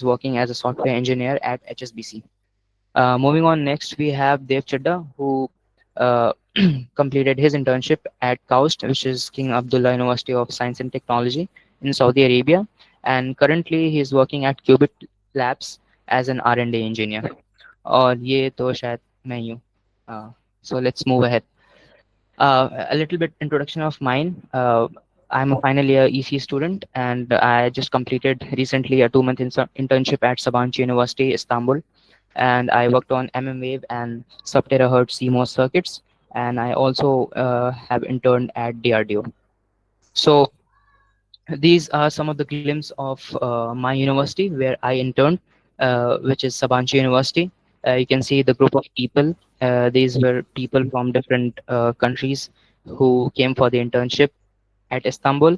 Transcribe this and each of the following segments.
is working as a software engineer at HSBC. Moving on, next we have Dev Chadda, who uh, completed his internship at KAUST, which is King Abdullah University of Science and Technology in Saudi Arabia, and currently he is working at Qubit Labs as an R&D engineer. और ये तो शायद मैं ही हूँ. So let's move ahead. A little bit introduction of mine. I'm a final year EC student, and I just completed recently a 2 month internship at Sabancı University, Istanbul, and I worked on mmWave and sub-terahertz CMOS circuits, and I also have interned at DRDO. So these are some of the glimpses of my university where I interned, which is Sabancı University. You can see the group of people. These were people from different countries who came for the internship at Istanbul.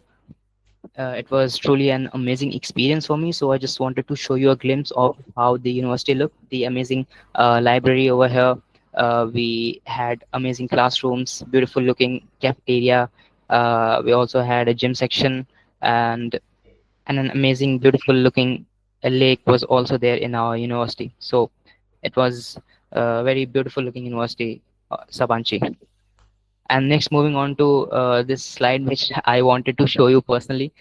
It was truly an amazing experience for me. So I just wanted to show you a glimpse of how the university looked, the amazing library over here. We had amazing classrooms, beautiful looking cafeteria. We also had a gym section, and an amazing, beautiful looking lake was also there in our university. So it was a very beautiful looking university, Sabanchi. And next, moving on to this slide, which I wanted to show you personally.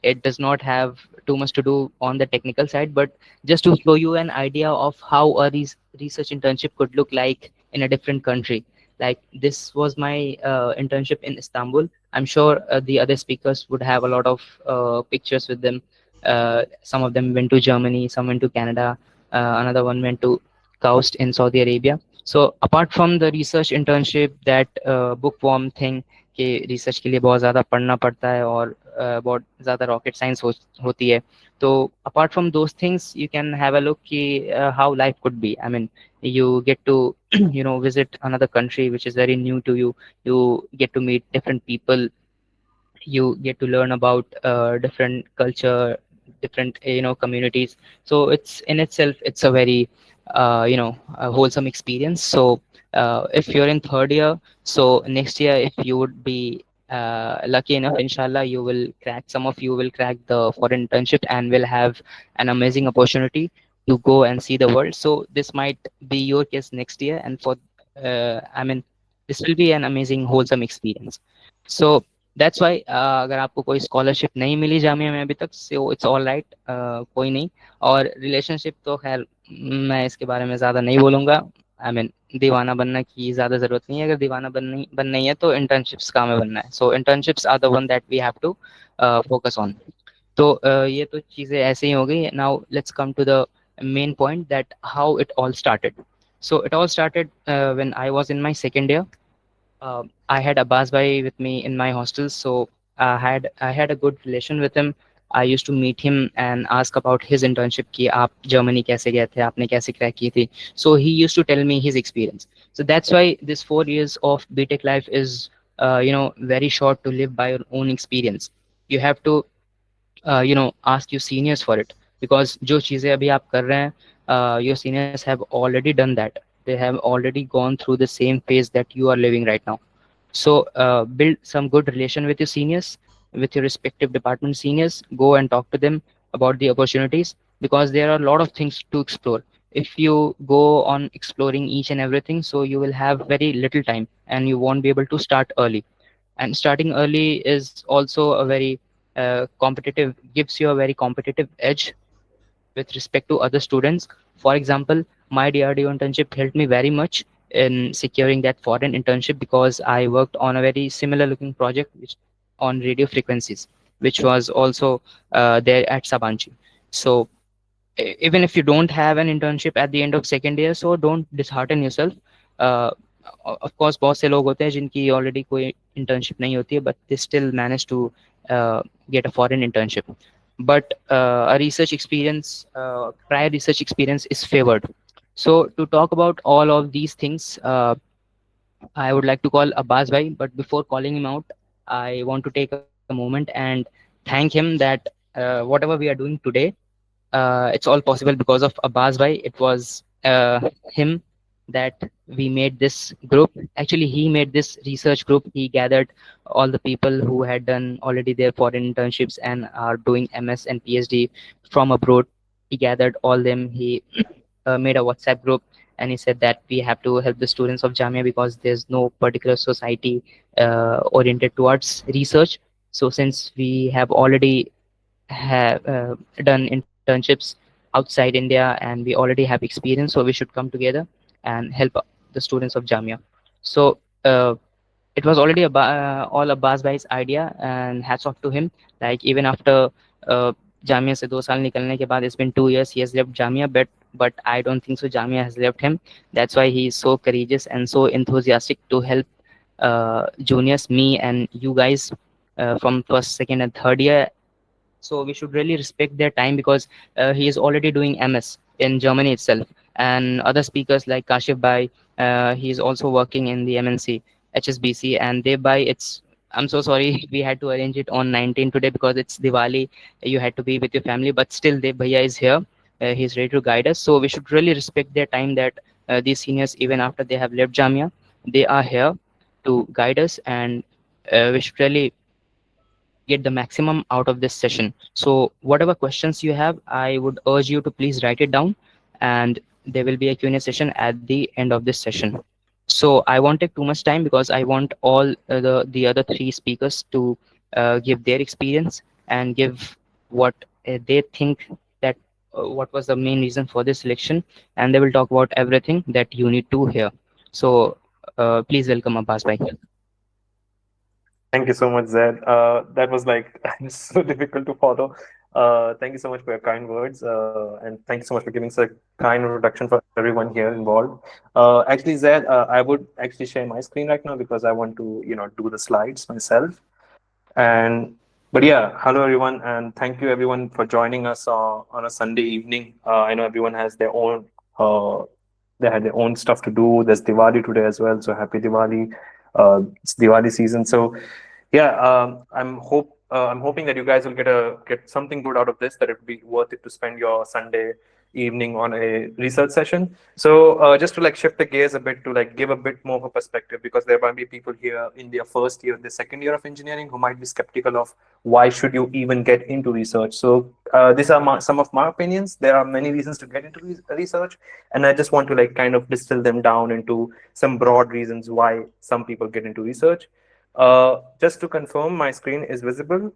It does not have too much to do on the technical side, but just to show you an idea of how a research internship could look like in a different country. Like this was my internship in Istanbul. I'm sure the other speakers would have a lot of pictures with them. Some of them went to Germany, some went to Canada, another one went to Kaust in Saudi Arabia. So apart from the research internship, that bookworm thing कि research के लिए बहुत ज़्यादा पढ़ना पड़ता है और बहुत ज़्यादा रॉकेट साइंस होती है, तो apart from those things you can have a look कि how life could be. I mean, you get to visit another country which is very new to you. You get to meet different people, you get to learn about different culture, different communities. So it's in itself, it's a very a wholesome experience. So if you're in third year, so next year if you would be lucky enough, inshallah, you will crack, some of you will crack the foreign internship and will have an amazing opportunity to go and see the world. So this might be your case next year, and for I mean, this will be an amazing wholesome experience. So that's why अगर आपको कोई scholarship नहीं मिली जामिया में अभी तक, so it's all right, कोई नहीं. और रिलेशनशिप तो खैर मैं इसके बारे में ज़्यादा नहीं बोलूँगा. आई मीन, दीवाना बनने की ज़्यादा ज़रूरत नहीं है. अगर दीवाना बननी है तो इंटर्नशिप्स का में बनना है. So internships are the one that we have to focus on. तो ये तो चीज़ें ऐसे ही हो गई. Now let's come to the main point that how it all started. So it all started when I was in my second year. I had Abbas Bhai with me in my hostel, so I had a good relation with him. I used to meet him and ask about his internship कि आप Germany कैसे गए थे, आपने कैसे crack की थी. So he used to tell me his experience. So that's why this 4 years of BTech life is very short to live by your own experience. You have to ask your seniors for it, because जो चीज़ें अभी आप कर रहे हैं, your seniors have already done that. They have already gone through the same phase that you are living right now. So build some good relation with your seniors, with your respective department seniors. Go and talk to them about the opportunities, because there are a lot of things to explore. If you go on exploring each and everything, so you will have very little time and you won't be able to start early. And starting early is also a very competitive, gives you a very competitive edge with respect to other students. For example, my DRDO internship helped me very much in securing that foreign internship, because I worked on a very similar looking project which on radio frequencies, which was also there at Sabanchi. So even if you don't have an internship at the end of second year, so don't dishearten yourself. uh, of course बहुत से लोग होते हैं जिनकी already कोई internship नहीं होती है, but they still manage to get a foreign internship. But a research experience, prior research experience is favored. So to talk about all of these things, I would like to call Abbas Bhai, but before calling him out, I want to take a moment and thank him that whatever we are doing today, it's all possible because of Abbas Bhai. It was him that we made this group. Actually, he made this research group. He gathered all the people who had done already their foreign internships and are doing MS and PhD from abroad. he gathered all them. He made a WhatsApp group, and he said that we have to help the students of Jamia because there's no particular society oriented towards research. So since we have already have done internships outside India and we already have experience, so we should come together and help the students of Jamia. So it was already all Abbas bhai's idea, and hats off to him. Like even after uh, Jamia से 2 साल निकलने के बाद, it's been 2 years he has left Jamia, but I don't think so Jamia has left him. That's why he is so courageous and so enthusiastic to help juniors, me and you guys from first, second, and third year. So we should really respect their time because he is already doing MS in Germany itself, and other speakers like Kashif Bhai, he is also working in the MNC HSBC, and they buy it's. I'm so sorry we had to arrange it on 19 today because it's Diwali. You had to be with your family, but still, Dev Bhaiya is here. He's ready to guide us. So we should really respect their time. That these seniors, even after they have left Jamia, they are here to guide us, and we should really get the maximum out of this session. So whatever questions you have, I would urge you to please write it down, and there will be a Q&A session at the end of this session. So I won't take too much time because I want all the other three speakers to give their experience and give what they think that what was the main reason for this selection, and they will talk about everything that you need to hear. So please welcome Abbas bhai. Thank you so much, Zed. That was like so difficult to follow. Thank you so much for your kind words, and thank you so much for giving such a kind introduction for everyone here involved. Actually, Zed, I would actually share my screen right now because I want to, do the slides myself. And but yeah, hello everyone, and thank you everyone for joining us on a Sunday evening. I know everyone has their own uh, they had their own stuff to do. There's Diwali today as well, so happy Diwali. It's Diwali season, so yeah, I'm hoping that you guys will get something good out of this. That it would be worth it to spend your Sunday evening on a research session. So just to like shift the gears a bit to like give a bit more of a perspective, because there might be people here in their first year, the second year of engineering, who might be skeptical of why should you even get into research. So these are some of my opinions. There are many reasons to get into research, and I just want to like kind of distill them down into some broad reasons why some people get into research. Just to confirm, my screen is visible.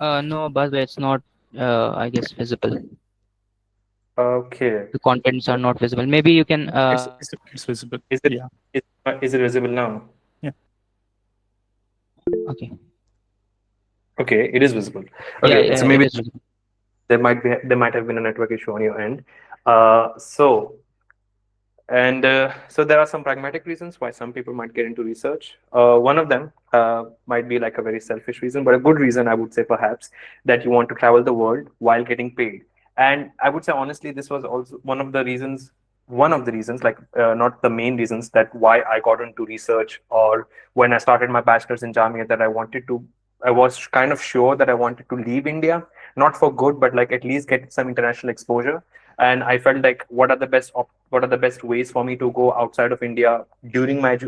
No, Abbas bhai, it's not I guess visible. Okay. The contents are not visible. Maybe you can It's visible. Is it Yeah. is, is it visible now? Yeah. okay. Okay, it is visible. Yeah, Okay, so it maybe is visible. there might have been a network issue on your end. So And so there are some pragmatic reasons why some people might get into research. One of them might be like a very selfish reason, but a good reason, I would say, perhaps, that you want to travel the world while getting paid. And I would say, honestly, this was also one of the reasons, like not the main reasons, that why I got into research, or when I started my bachelor's in Jamia, that I was kind of sure that I wanted to leave India, not for good, but like at least get some international exposure. And I felt like what are the best ways for me to go outside of India during my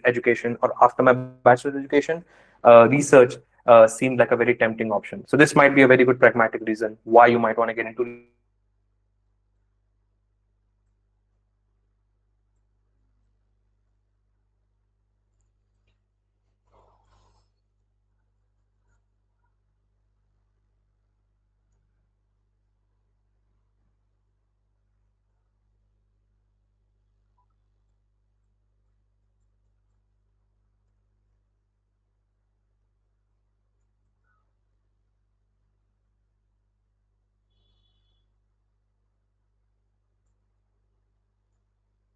education or after my bachelor's education. Research seemed like a very tempting option. So this might be a very good pragmatic reason why you might want to get into research.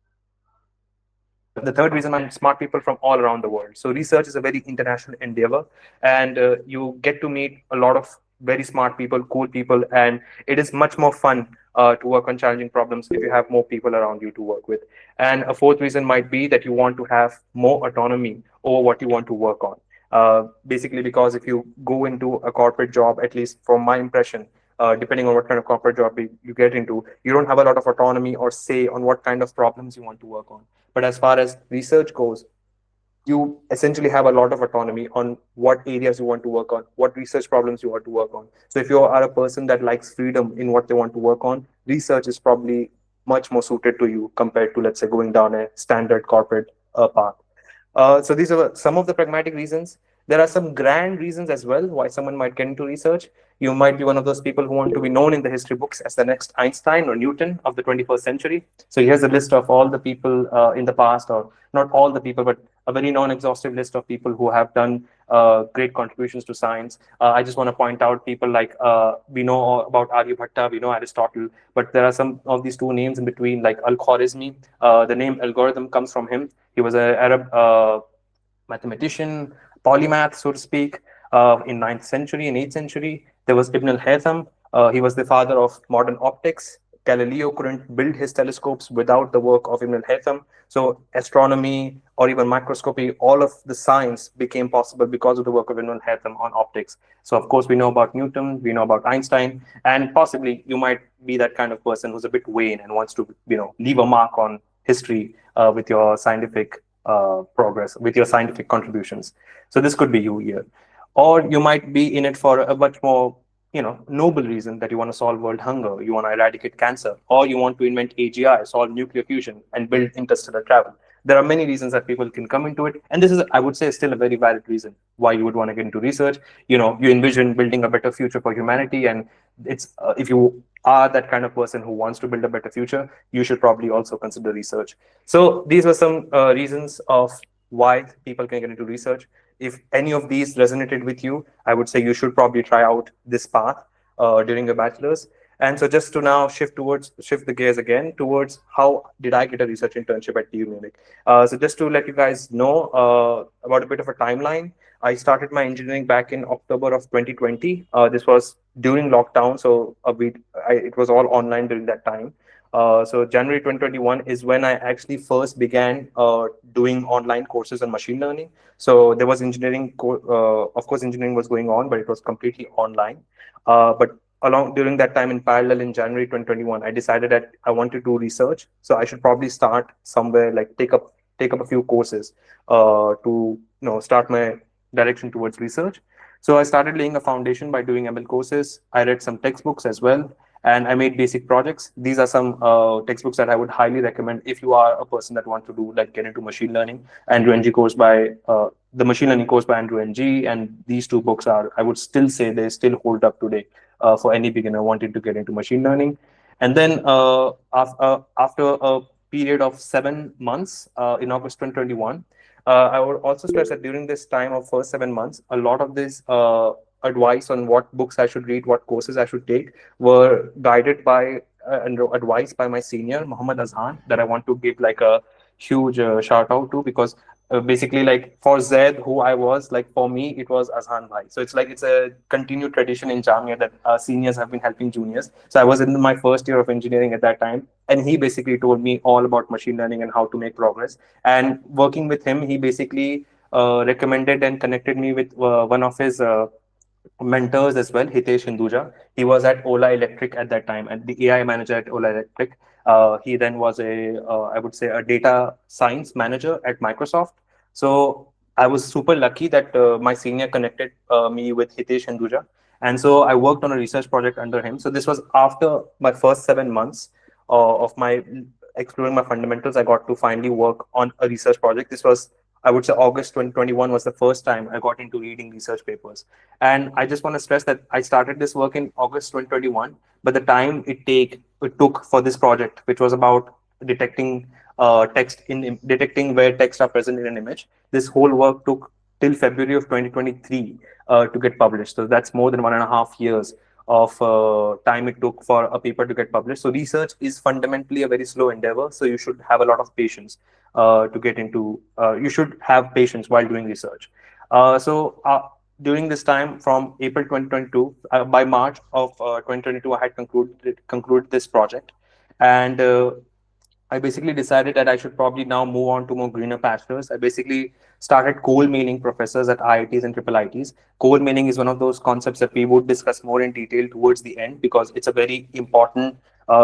Second reason might be that the third reason might be smart people from all around the world. So research is a very international endeavor, and you get to meet a lot of very smart people, cool people, and it is much more fun to work on challenging problems if you have more people around you to work with. And a fourth reason might be that you want to have more autonomy over what you want to work on. Basically, because if you go into a corporate job, at least from my impression, depending on what kind of corporate job you get into, you don't have a lot of autonomy or say on what kind of problems you want to work on. But as far as research goes, you essentially have a lot of autonomy on what areas you want to work on, what research problems you want to work on. So if you are a person that likes freedom in what they want to work on, research is probably much more suited to you compared to, let's say, going down a standard corporate path. So these are some of the pragmatic reasons. There are some grand reasons as well why someone might get into research. You might be one of those people who want to be known in the history books as the next Einstein or Newton of the 21st century. So here's a list of all the people in the past, or not all the people, but a very non-exhaustive list of people who have done great contributions to science. I just want to point out people like we know about Aryabhatta, we know Aristotle, but there are some of these two names in between, like Al-Khwarizmi. The name algorithm comes from him. He was an Arab mathematician, polymath, so to speak, in ninth century and 8th century. There was Ibn al-Haytham. He was the father of modern optics. Galileo couldn't build his telescopes without the work of Ibn al-Haytham. So astronomy or even microscopy, all of the science became possible because of the work of Ibn al-Haytham on optics. So of course we know about Newton, we know about Einstein, and possibly you might be that kind of person who's a bit vain and wants to, leave a mark on history with your scientific progress, with your scientific contributions. So this could be you here, or you might be in it for a much more noble reason, that you want to solve world hunger, you want to eradicate cancer, or you want to invent AGI, solve nuclear fusion, and build interstellar travel. There are many reasons that people can come into it, and this is, I would say, still a very valid reason why you would want to get into research. You envision building a better future for humanity, and it's if you are that kind of person who wants to build a better future, you should probably also consider research. So these were some reasons of why people can get into research. If any of these resonated with you, I would say you should probably try out this path during your bachelor's. And so just to now shift the gears again towards how did I get a research internship at TU Munich. So just to let you guys know about a bit of a timeline, I started my engineering back in October of 2020. This was during lockdown, so it was all online during that time. So January 2021 is when I actually first began doing online courses on machine learning. So there was of course, engineering was going on, but it was completely online. But along during that time, in parallel, in January 2021, I decided that I want to do research. So I should probably start somewhere, like take up a few courses to start my direction towards research. So I started laying a foundation by doing ML courses. I read some textbooks as well, and I made basic projects. These are some textbooks that I would highly recommend if you are a person that wants to do, like, get into machine learning. Andrew Ng course by the machine learning course by Andrew Ng, and these two books are, I would still say, they still hold up today for any beginner wanting to get into machine learning. And then after a period of 7 months in August 2021, I would also stress that during this time of first 7 months, a lot of this advice on what books I should read, what courses I should take, were guided by and advised by my senior, Muhammad Azhan, that I want to give like a huge shout out to, because basically, like, for Zaid, who I was, like, for me, it was Azhan Bhai. So it's like it's a continued tradition in Jamia that seniors have been helping juniors. So I was in my first year of engineering at that time, and he basically told me all about machine learning and how to make progress. And working with him, he basically recommended and connected me with one of his mentors as well, Hitesh Hinduja. He was at Ola Electric at that time, and the AI manager at Ola Electric. He then was I would say, a data science manager at Microsoft. So I was super lucky that my senior connected me with Hitesh Hinduja. And so I worked on a research project under him. So this was after my first 7 months of my exploring my fundamentals. I got to finally work on a research project. This was, I would say, August 2021 was the first time I got into reading research papers. And I just want to stress that I started this work in August 2021, but the time it took for this project, which was about detecting detecting where text are present in an image, this whole work took till February of 2023 to get published. So that's more than 1.5 years of time it took for a paper to get published. So research is fundamentally a very slow endeavor. So you should have a lot of patience to get into. You should have patience while doing research. So during this time, from April 2022, by March of 2022, I had concluded this project, and I basically decided that I should probably now move on to more greener pastures. I basically started coal mining professors at IITs and triple IITs. Coal mining is one of those concepts that we would discuss more in detail towards the end, because it's a very important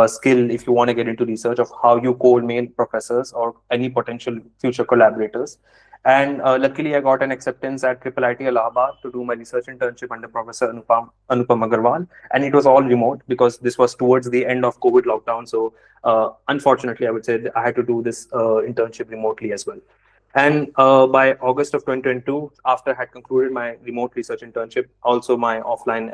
skill if you want to get into research of how you coal mine professors or any potential future collaborators. And luckily, I got an acceptance at Triple IT Allahabad to do my research internship under Professor Anupam Agarwal. And it was all remote because this was towards the end of COVID lockdown. So, unfortunately, I would say that I had to do this internship remotely as well. And by August of 2022, after I had concluded my remote research internship, also my offline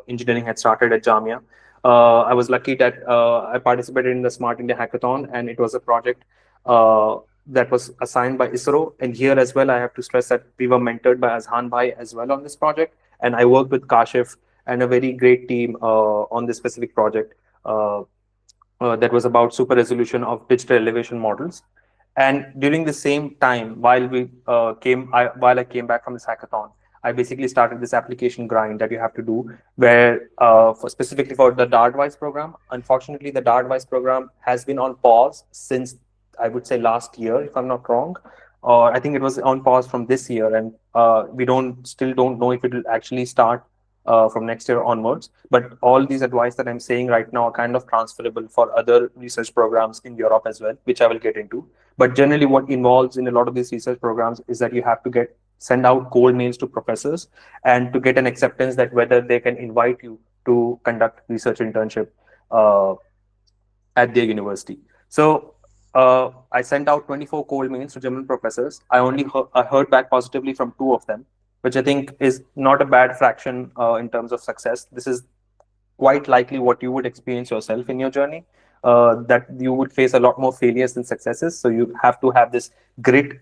engineering had started at Jamia. I was lucky that I participated in the Smart India Hackathon, and it was a project uh, that was assigned by ISRO. And here as well, I have to stress that we were mentored by Azhan Bhai as well on this project. And I worked with Kashif and a very great team on this specific project. That was about super resolution of digital elevation models. And during the same time, while I came back from this hackathon, I basically started this application grind that you have to do, where specifically for the DART-wise program. Unfortunately, the DART-wise program has been on pause since, I would say, last year, if I'm not wrong. Or I think it was on pause from this year, and we don't know if it will actually start from next year onwards. But all these advice that I'm saying right now are kind of transferable for other research programs in Europe as well, which I will get into. But generally, what involves in a lot of these research programs is that you have to get send out cold mails to professors and to get an acceptance that whether they can invite you to conduct research internship uh, at their university. So I sent out 24 cold mails to German professors. I heard back positively from two of them, which I think is not a bad fraction in terms of success. This is quite likely what you would experience yourself in your journey. That you would face a lot more failures than successes. So you have to have this grit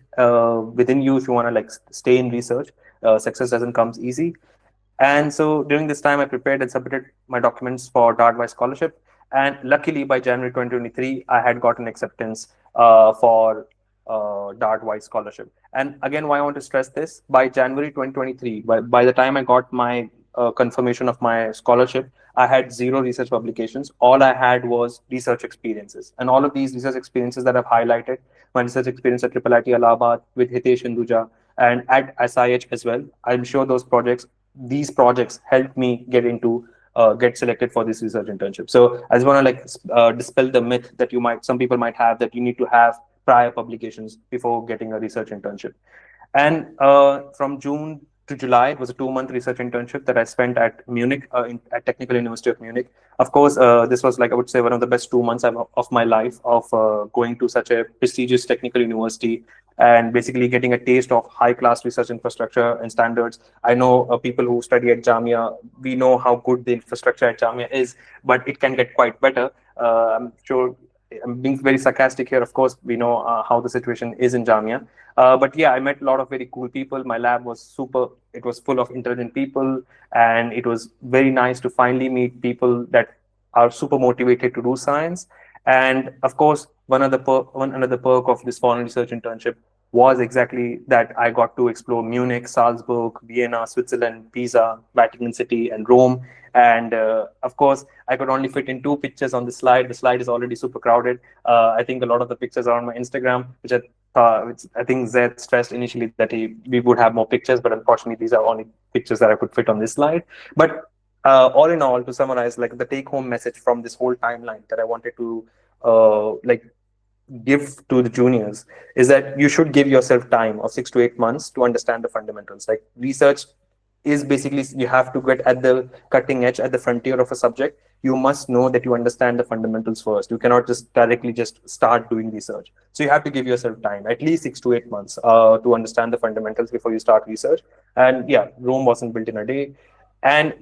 within you if you want to like stay in research. Success doesn't come easy. And so during this time, I prepared and submitted my documents for DART scholarship. And luckily, by January 2023, I had gotten acceptance for DART scholarship. And again, why I want to stress this, by January 2023, by the time I got my confirmation of my scholarship, I had zero research publications. All I had was research experiences. And all of these research experiences that I've highlighted, my research experience at Triple IT Allahabad with Hitesh Hinduja and at SIH as well, I'm sure these projects helped me get selected for this research internship. So I just want to like dispel the myth that some people might have that you need to have prior publications before getting a research internship. And from June to July, it was a 2 month research internship that I spent at Munich, at Technical University of Munich. Of course, this was like I would say one of the best 2 months of my life of going to such a prestigious technical university and basically getting a taste of high class research infrastructure and standards. I know people who study at Jamia, we know how good the infrastructure at Jamia is, but it can get quite better. I'm sure I'm being very sarcastic here. Of course, we know how the situation is in Jamia. But yeah, I met a lot of very cool people. My lab was super. It was full of intelligent people, and it was very nice to finally meet people that are super motivated to do science. And of course, one another perk of this foreign research internship was exactly that I got to explore Munich, Salzburg, Vienna, Switzerland, Pisa, Vatican City, and Rome. And of course, I could only fit in two pictures on the slide. The slide is already super crowded. I think a lot of the pictures are on my Instagram, which I think Zed stressed initially that we would have more pictures, but unfortunately, these are only pictures that I could fit on this slide. But all in all, to summarize, like the take-home message from this whole timeline that I wanted to like give to the juniors is that you should give yourself time of 6 to 8 months to understand the fundamentals. Like research is basically you have to get at the cutting edge, at the frontier of a subject. You must know that you understand the fundamentals first. You cannot just directly just start doing research. So you have to give yourself time, at least 6 to 8 months, to understand the fundamentals before you start research. And yeah, Rome wasn't built in a day. And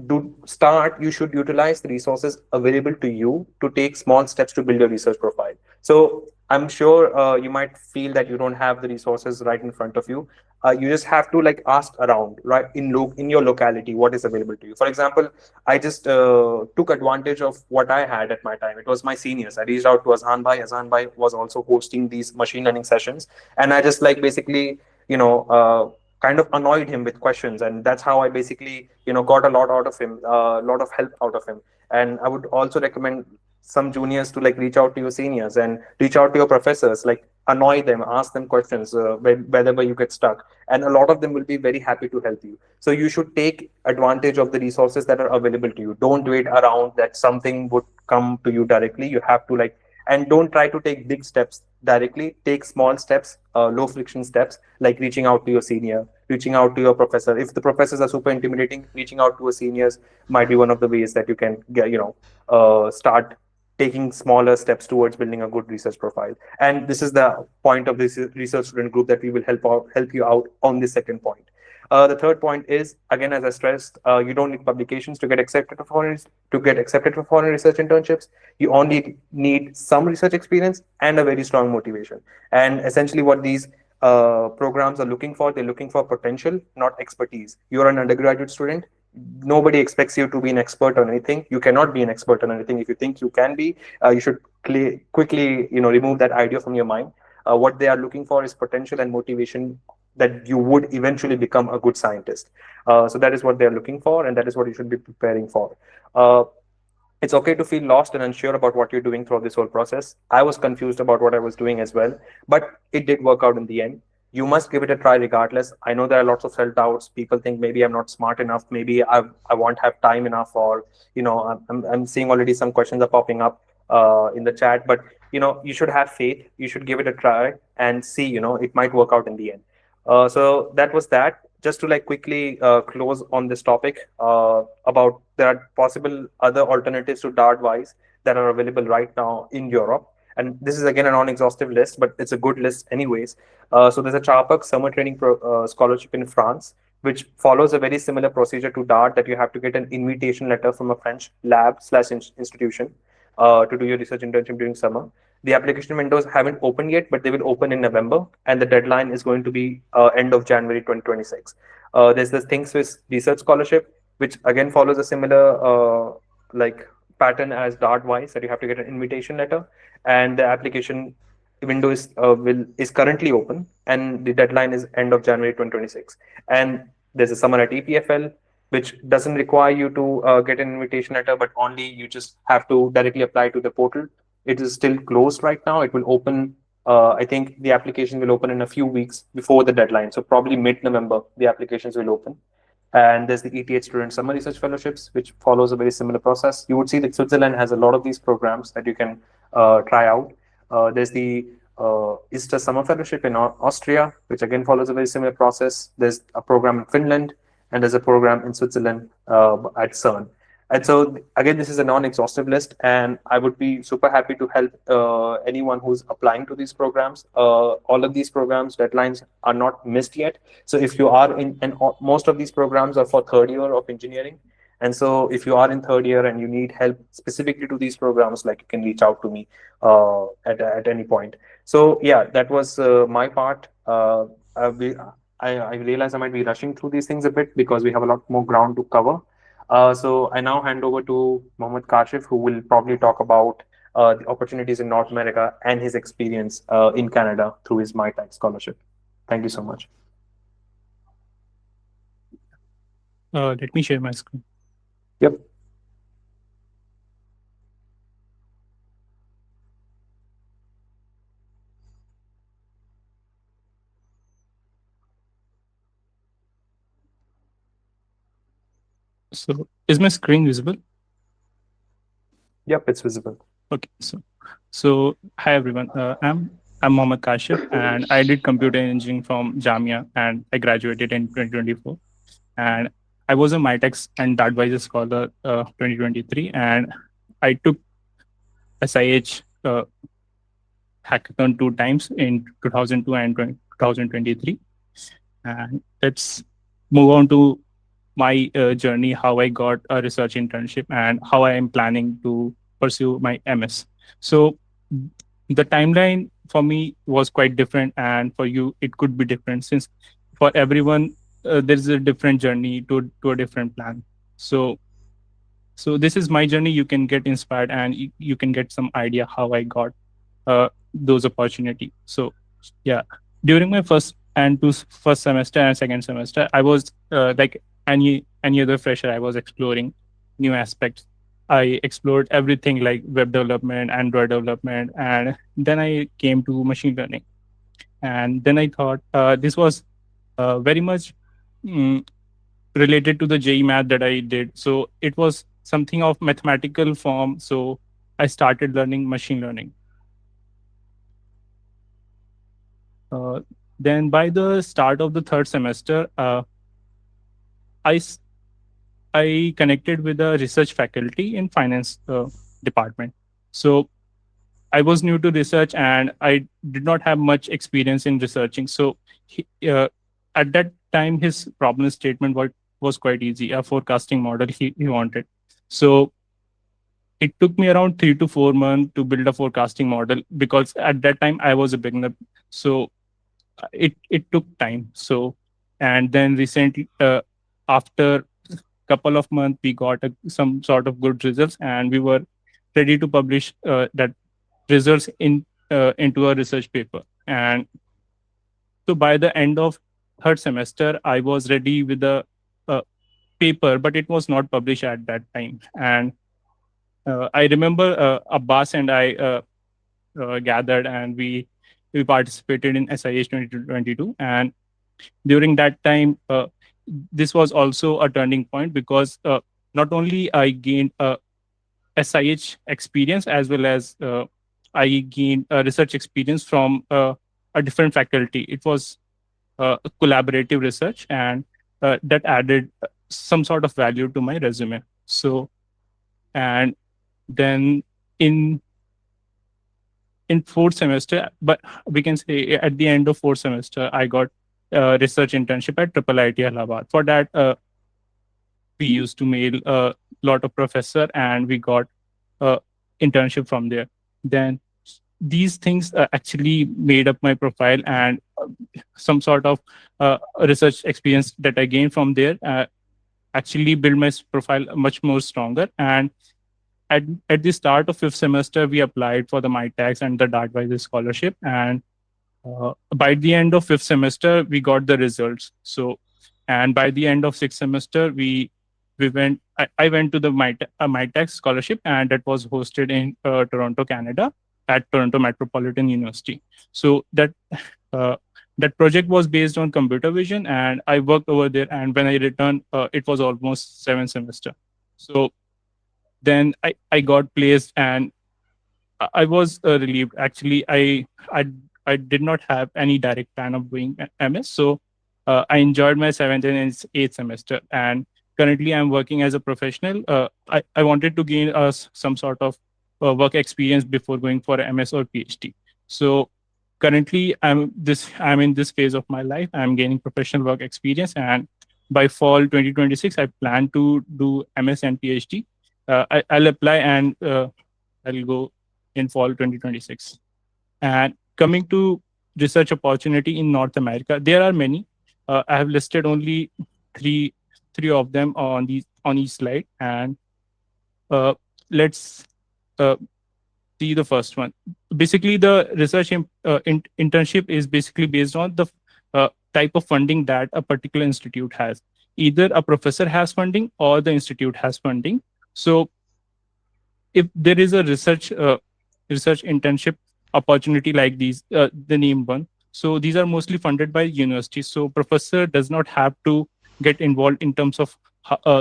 to start, you should utilize the resources available to you to take small steps to build your research profile. So I'm sure you might feel that you don't have the resources right in front of you. You just have to like ask around, right, in your locality, what is available to you. For example, I just took advantage of what I had at my time. It was my seniors. I reached out to Azhan Bhai. Azhan Bhai was also hosting these machine learning sessions, and I just like basically, you know. Kind of annoyed him with questions, and that's how I basically got a lot out of him, a lot of help out of him. And I would also recommend some juniors to like reach out to your seniors and reach out to your professors, like annoy them, ask them questions wherever you get stuck, and a lot of them will be very happy to help you. So you should take advantage of the resources that are available to you. Don't wait around that something would come to you directly. You have to like And don't try to take big steps directly. Take small steps, low friction steps, like reaching out to your senior, reaching out to your professor. If the professors are super intimidating, reaching out to a seniors might be one of the ways that you can get, start taking smaller steps towards building a good research profile. And this is the point of this research student group, that we will help you out on this second point. The third point is, again, as I stressed, you don't need publications to get accepted for foreign research internships. You only need some research experience and a very strong motivation. And essentially, what these programs are looking for, they're looking for potential, not expertise. You're an undergraduate student. Nobody expects you to be an expert on anything. You cannot be an expert on anything. If you think you can be, you should quickly, remove that idea from your mind. What they are looking for is potential and motivation, that you would eventually become a good scientist. So that is what they're looking for, and that is what you should be preparing for. It's okay to feel lost and unsure about what you're doing throughout this whole process. I was confused about what I was doing as well, but it did work out in the end. You must give it a try regardless. I know there are lots of self doubts. People think maybe I'm not smart enough, maybe I won't have time enough, or I'm seeing already some questions are popping up in the chat. But you should have faith. You should give it a try and see. It might work out in the end. So that was that. Just to like quickly close on this topic, about there are possible other alternatives to Dart Wise that are available right now in Europe. And this is again a non-exhaustive list, but it's a good list anyways. So there's a Charpak summer training scholarship in France, which follows a very similar procedure to Dart, that you have to get an invitation letter from a French lab slash institution to do your research internship during summer. The application windows haven't opened yet, but they will open in November, and the deadline is going to be end of January 2026. There's this Think Swiss Research Scholarship, which again follows a similar like pattern as Dartwise, that you have to get an invitation letter, and the application window is currently open, and the deadline is end of January 2026. And there's a summer at EPFL, which doesn't require you to get an invitation letter, but only you just have to directly apply to the portal. It is still closed right now. It will open. I think the application will open in a few weeks before the deadline. So probably mid-November, the applications will open. And there's the ETH Student Summer Research Fellowships, which follows a very similar process. You would see that Switzerland has a lot of these programs that you can try out. There's the ISTA Summer Fellowship in Austria, which again follows a very similar process. There's a program in Finland, and there's a program in Switzerland at CERN. And so again, this is a non-exhaustive list, and I would be super happy to help anyone who's applying to these programs. All of these programs deadlines are not missed yet. So if you are in, and most of these programs are for third year of engineering. And so if you are in third year and you need help specifically to these programs, like, you can reach out to me at any point. So yeah, that was my part. I realize I might be rushing through these things a bit because we have a lot more ground to cover. So I now hand over to Mohammed Kashif, who will probably talk about the opportunities in North America and his experience in Canada through his MyTech scholarship. Thank you so much. Let me share my screen. Yep. So is my screen visible? Yep, it's visible. Okay. So hi everyone. I'm Mohammed Kashif, and I did computer engineering from Jamia, and I graduated in 2024. And I was a MyTech and Dartwise Scholar 2023, and I took SIH hackathon 2 times in 2002 and 2023. And let's move on to my journey, how I got a research internship, and how I am planning to pursue my MS. So the timeline for me was quite different, and for you it could be different, since for everyone there's a different journey to a different plan. So this is my journey. You can get inspired, and you can get some idea how I got those opportunity. So yeah, during my first semester and second semester, I was like any other fresher. I was exploring new aspects. I explored everything like web development, Android development, and then I came to machine learning. And then I thought this was very much mm, related to the JEE math that I did. So it was something of mathematical form. So I started learning machine learning. Uh, then by the start of the third semester, I s- I connected with a research faculty in finance department. So I was new to research and I did not have much experience in researching. So at that time, his problem statement was quite easy. A forecasting model he wanted. So it took me around 3 to 4 months to build a forecasting model because at that time I was a beginner. So it took time. So and then recently, after couple of months, we got some sort of good results, and we were ready to publish that results into a research paper. And so by the end of third semester, I was ready with the uh, paper, but it was not published at that time. And I remember Abbas and I gathered, and we participated in SIH 2022. And during that time, this was also a turning point because not only I gained SIH experience as well as I gained research experience from a different faculty. It was a collaborative research, and that added some sort of value to my resume. So, and then in in fourth semester, but we can say at the end of fourth semester, I got research internship at Triple IT Allahabad. For that, we used to mail a lot of professor, and we got internship from there. Then these things actually made up my profile, and some sort of research experience that I gained from there actually built my profile much more stronger. And at the start of fifth semester, we applied for the MyTax and the Dartwise scholarship. And by the end of fifth semester, we got the results. So, and by the end of sixth semester, we went. I went to the MyTech scholarship, and that was hosted in Toronto, Canada, at Toronto Metropolitan University. So uh, that project was based on computer vision, and I worked over there. And when I returned, it was almost seventh semester. So then I got placed, and I was relieved. Actually, I did not have any direct plan of doing MS, so I enjoyed my seventh and eighth semester. And currently, I'm working as a professional. I wanted to gain some sort of work experience before going for a MS or PhD. So currently, I'm in this phase of my life. I'm gaining professional work experience, and by fall 2026, I plan to do MS and PhD. I'll apply, and I'll go in fall 2026. And coming to research opportunity in North America, there are many. I have listed only three three of them on each slide, and uh, let's uh, see the first one. Basically, the research internship is basically based on the type of funding that a particular institute has. Either a professor has funding or the institute has funding. So if there is a research internship opportunity like these, the name one, so these are mostly funded by universities, so professor does not have to get involved in terms of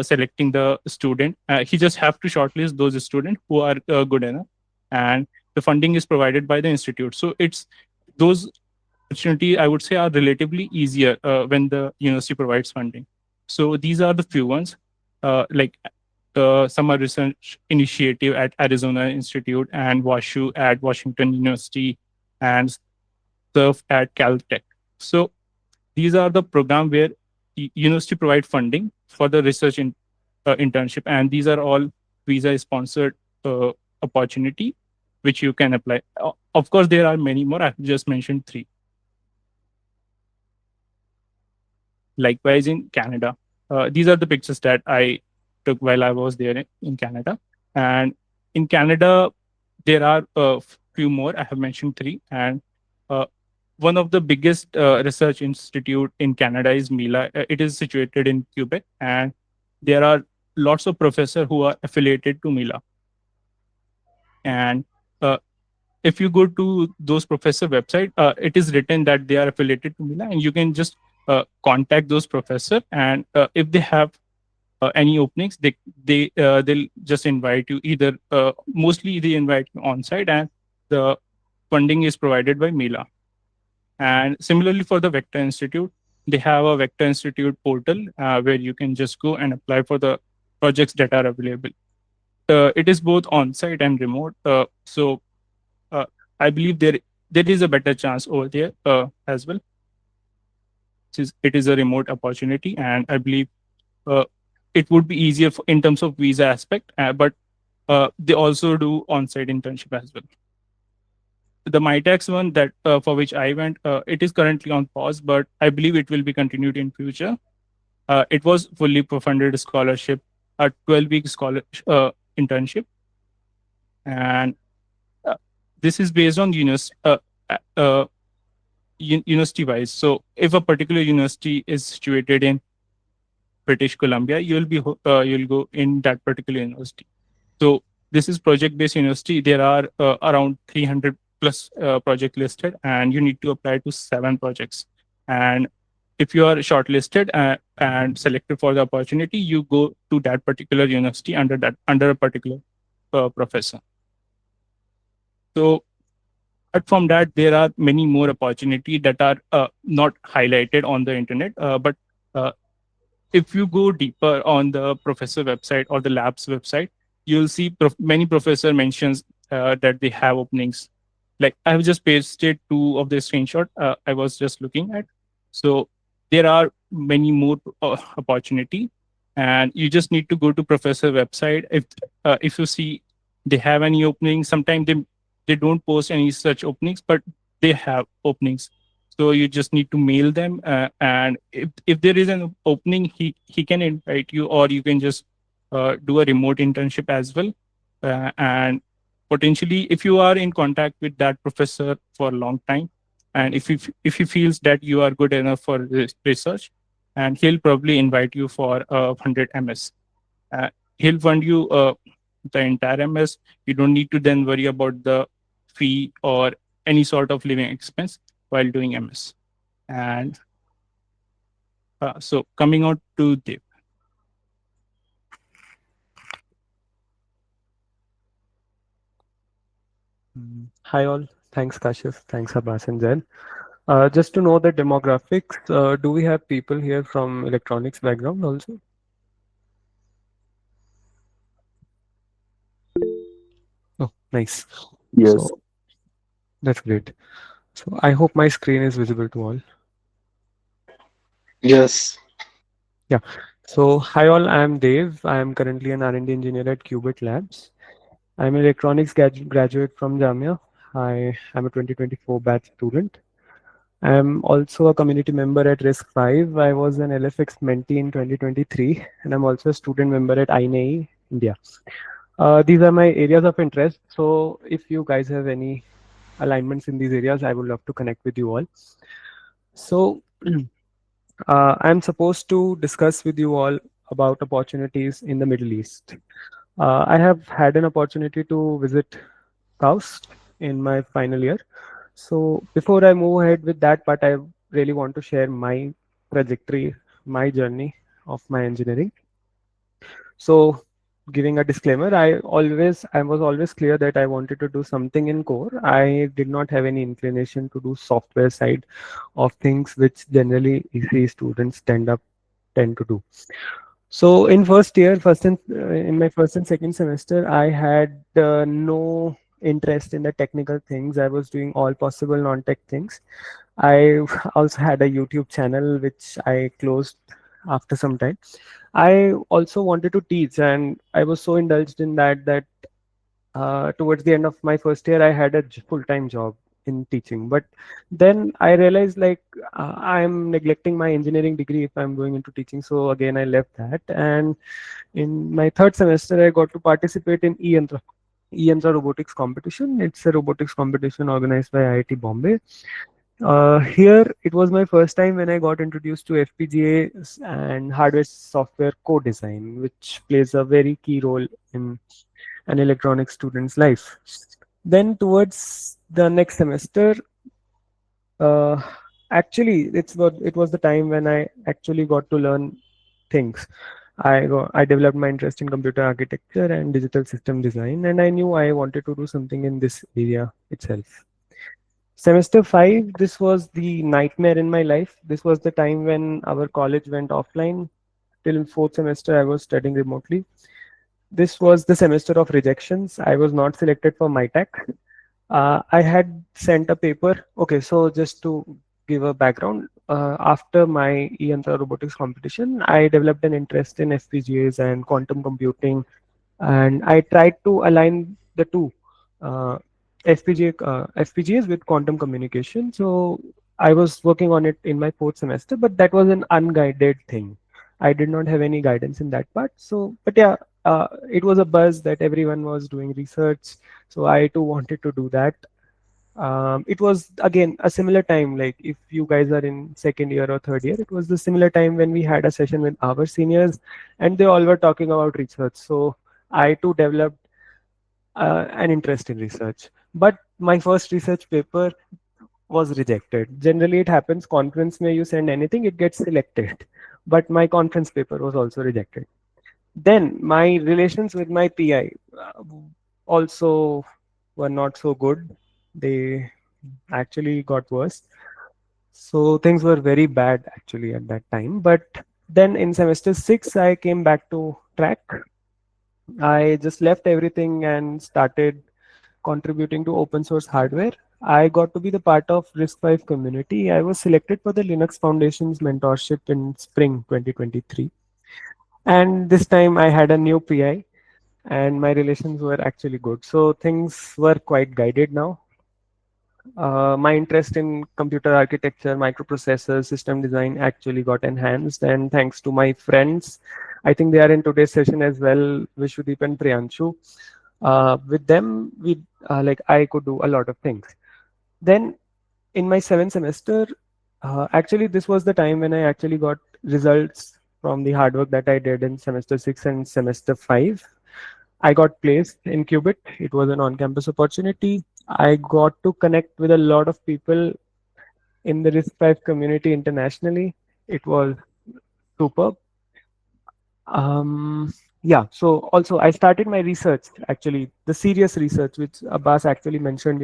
selecting the student. He just have to shortlist those students who are good enough, and the funding is provided by the institute. So it's those opportunity, I would say, are relatively easier when the university provides funding. So these are the few ones, like summer research initiative at Arizona Institute, and WashU at Washington University, and SURF at Caltech. So these are the program where university provide funding for the research internship, and these are all visa sponsored opportunity which you can apply. Of course, there are many more. I've just mentioned three. Likewise, in Canada, these are the pictures that I took while I was there in Canada. And in Canada, there are a few more. I have mentioned three. And uh, one of the biggest research institute in Canada is Mila. It is situated in Quebec, and there are lots of professors who are affiliated to Mila. And uh, if you go to those professor website, it is written that they are affiliated to Mila, and you can just contact those professor, and if they have any openings, they'll just invite you. Either mostly they invite you on site, and the funding is provided by Mila. And similarly for the Vector Institute, they have a Vector Institute portal where you can just go and apply for the projects that are available. It is both on-site and remote. So I believe there is a better chance over there as well. It is a remote opportunity, and I believe uh, it would be easier in terms of visa aspect. But they also do on-site internship as well. The MyTax one that for which I went, it is currently on pause, but I believe it will be continued in future. It was fully funded scholarship, a 12-week scholar internship, and uh, this is based on uh, uh, university wise. So if a particular university is situated in British Columbia, you'll go in that particular university. So this is project-based university. There are around 300 plus project listed, and you need to apply to 7 projects. And if you are shortlisted and selected for the opportunity, you go to that particular university under a particular professor. So apart from that, there are many more opportunities that are not highlighted on the internet, but uh, if you go deeper on the professor website or the lab's website, you'll see many professor mentions that they have openings. Like I have just pasted 2 of the screenshot I was just looking at. So there are many more opportunity, and you just need to go to professor website. If you see they have any openings, sometimes they don't post any such openings, but they have openings. So you just need to mail them, and if there is an opening, he can invite you, or you can just do a remote internship as well. And potentially, if you are in contact with that professor for a long time, and if he feels that you are good enough for research, and he'll probably invite you for 100 ms. uh, he'll fund you the entire ms. You don't need to then worry about the fee or any sort of living expense while doing ms. And so coming out to Dev. Hi all. Thanks Kashif. Thanks Abbas and Zaid. Just to know the demographics, do we have people here from electronics background also? Oh, nice. Yes. So that's great. So I hope my screen is visible to all. Yes. Yeah. So hi all, I am Dave. I am currently an R&D engineer at Qubit Labs. I'm an electronics graduate from Jamia. I am a 2024 batch student. I'm also a community member at Risk 5. I was an LFX mentee in 2023, and I'm also a student member at INAE India. These are my areas of interest. So if you guys have any alignments in these areas, I would love to connect with you all. So I'm supposed to discuss with you all about opportunities in the Middle East. I have had an opportunity to visit Kaust in my final year. So before I move ahead with that part, I really want to share my trajectory, my journey of my engineering. So giving a disclaimer, I was always clear that I wanted to do something in core. I did not have any inclination to do software side of things, which generally ECE students tend to do. So in first year, in my first and second semester, I had no interest in the technical things. I was doing all possible non-tech things. I also had a YouTube channel which I closed after some time. I also wanted to teach, and I was so indulged in that towards the end of my first year, I had a full-time job in teaching. But then I realized like I'm neglecting my engineering degree if I'm going into teaching. So again, I left that. And in my third semester, I got to participate in ENTRA robotics competition. It's a robotics competition organized by IIT Bombay. Here, it was my first time when I got introduced to FPGA and hardware software co-design, which plays a very key role in an electronics student's life. Then towards the next semester, uh, actually, it was the time when I actually got to learn things. I developed my interest in computer architecture and digital system design, and I knew I wanted to do something in this area itself. Semester 5, this was the nightmare in my life. This was the time when our college went offline. Till fourth semester, I was studying remotely. This was the semester of rejections. I was not selected for my tech. I had sent a paper. Okay, so just to give a background, after my e-yanta robotics competition, I developed an interest in FPGAs and quantum computing, and I tried to align the two, uh, FPGAs with quantum communication. So I was working on it in my fourth semester, but that was an unguided thing. I did not have any guidance in that part. So, but yeah, it was a buzz that everyone was doing research. So I too wanted to do that. It was again a similar time, like if you guys are in second year or third year, it was the similar time when we had a session with our seniors and they all were talking about research. So I too developed an interest in research. But my first research paper was rejected. Generally, it happens conference may you send anything, it gets selected. But my conference paper was also rejected. Then my relations with my PI also were not so good. They actually got worse. So things were very bad actually at that time. But then in semester 6, I came back to track. I just left everything and started contributing to open source hardware. I got to be the part of RISC-V community. I was selected for the Linux Foundation's mentorship in spring 2023. And this time I had a new PI and my relations were actually good. So things were quite guided now. My interest in computer architecture, microprocessors, system design actually got enhanced. And thanks to my friends, I think they are in today's session as well, Vishwadeep and Priyanshu. With them, like I could do a lot of things. Then in my seventh semester, actually this was the time when I actually got results from the hard work that I did in semester 6 and semester 5. I got placed in Qubit. It was an on-campus opportunity. I got to connect with a lot of people in the RISC-V community internationally. It was superb. Yeah, so also I started my research, actually the serious research which Abbas actually mentioned.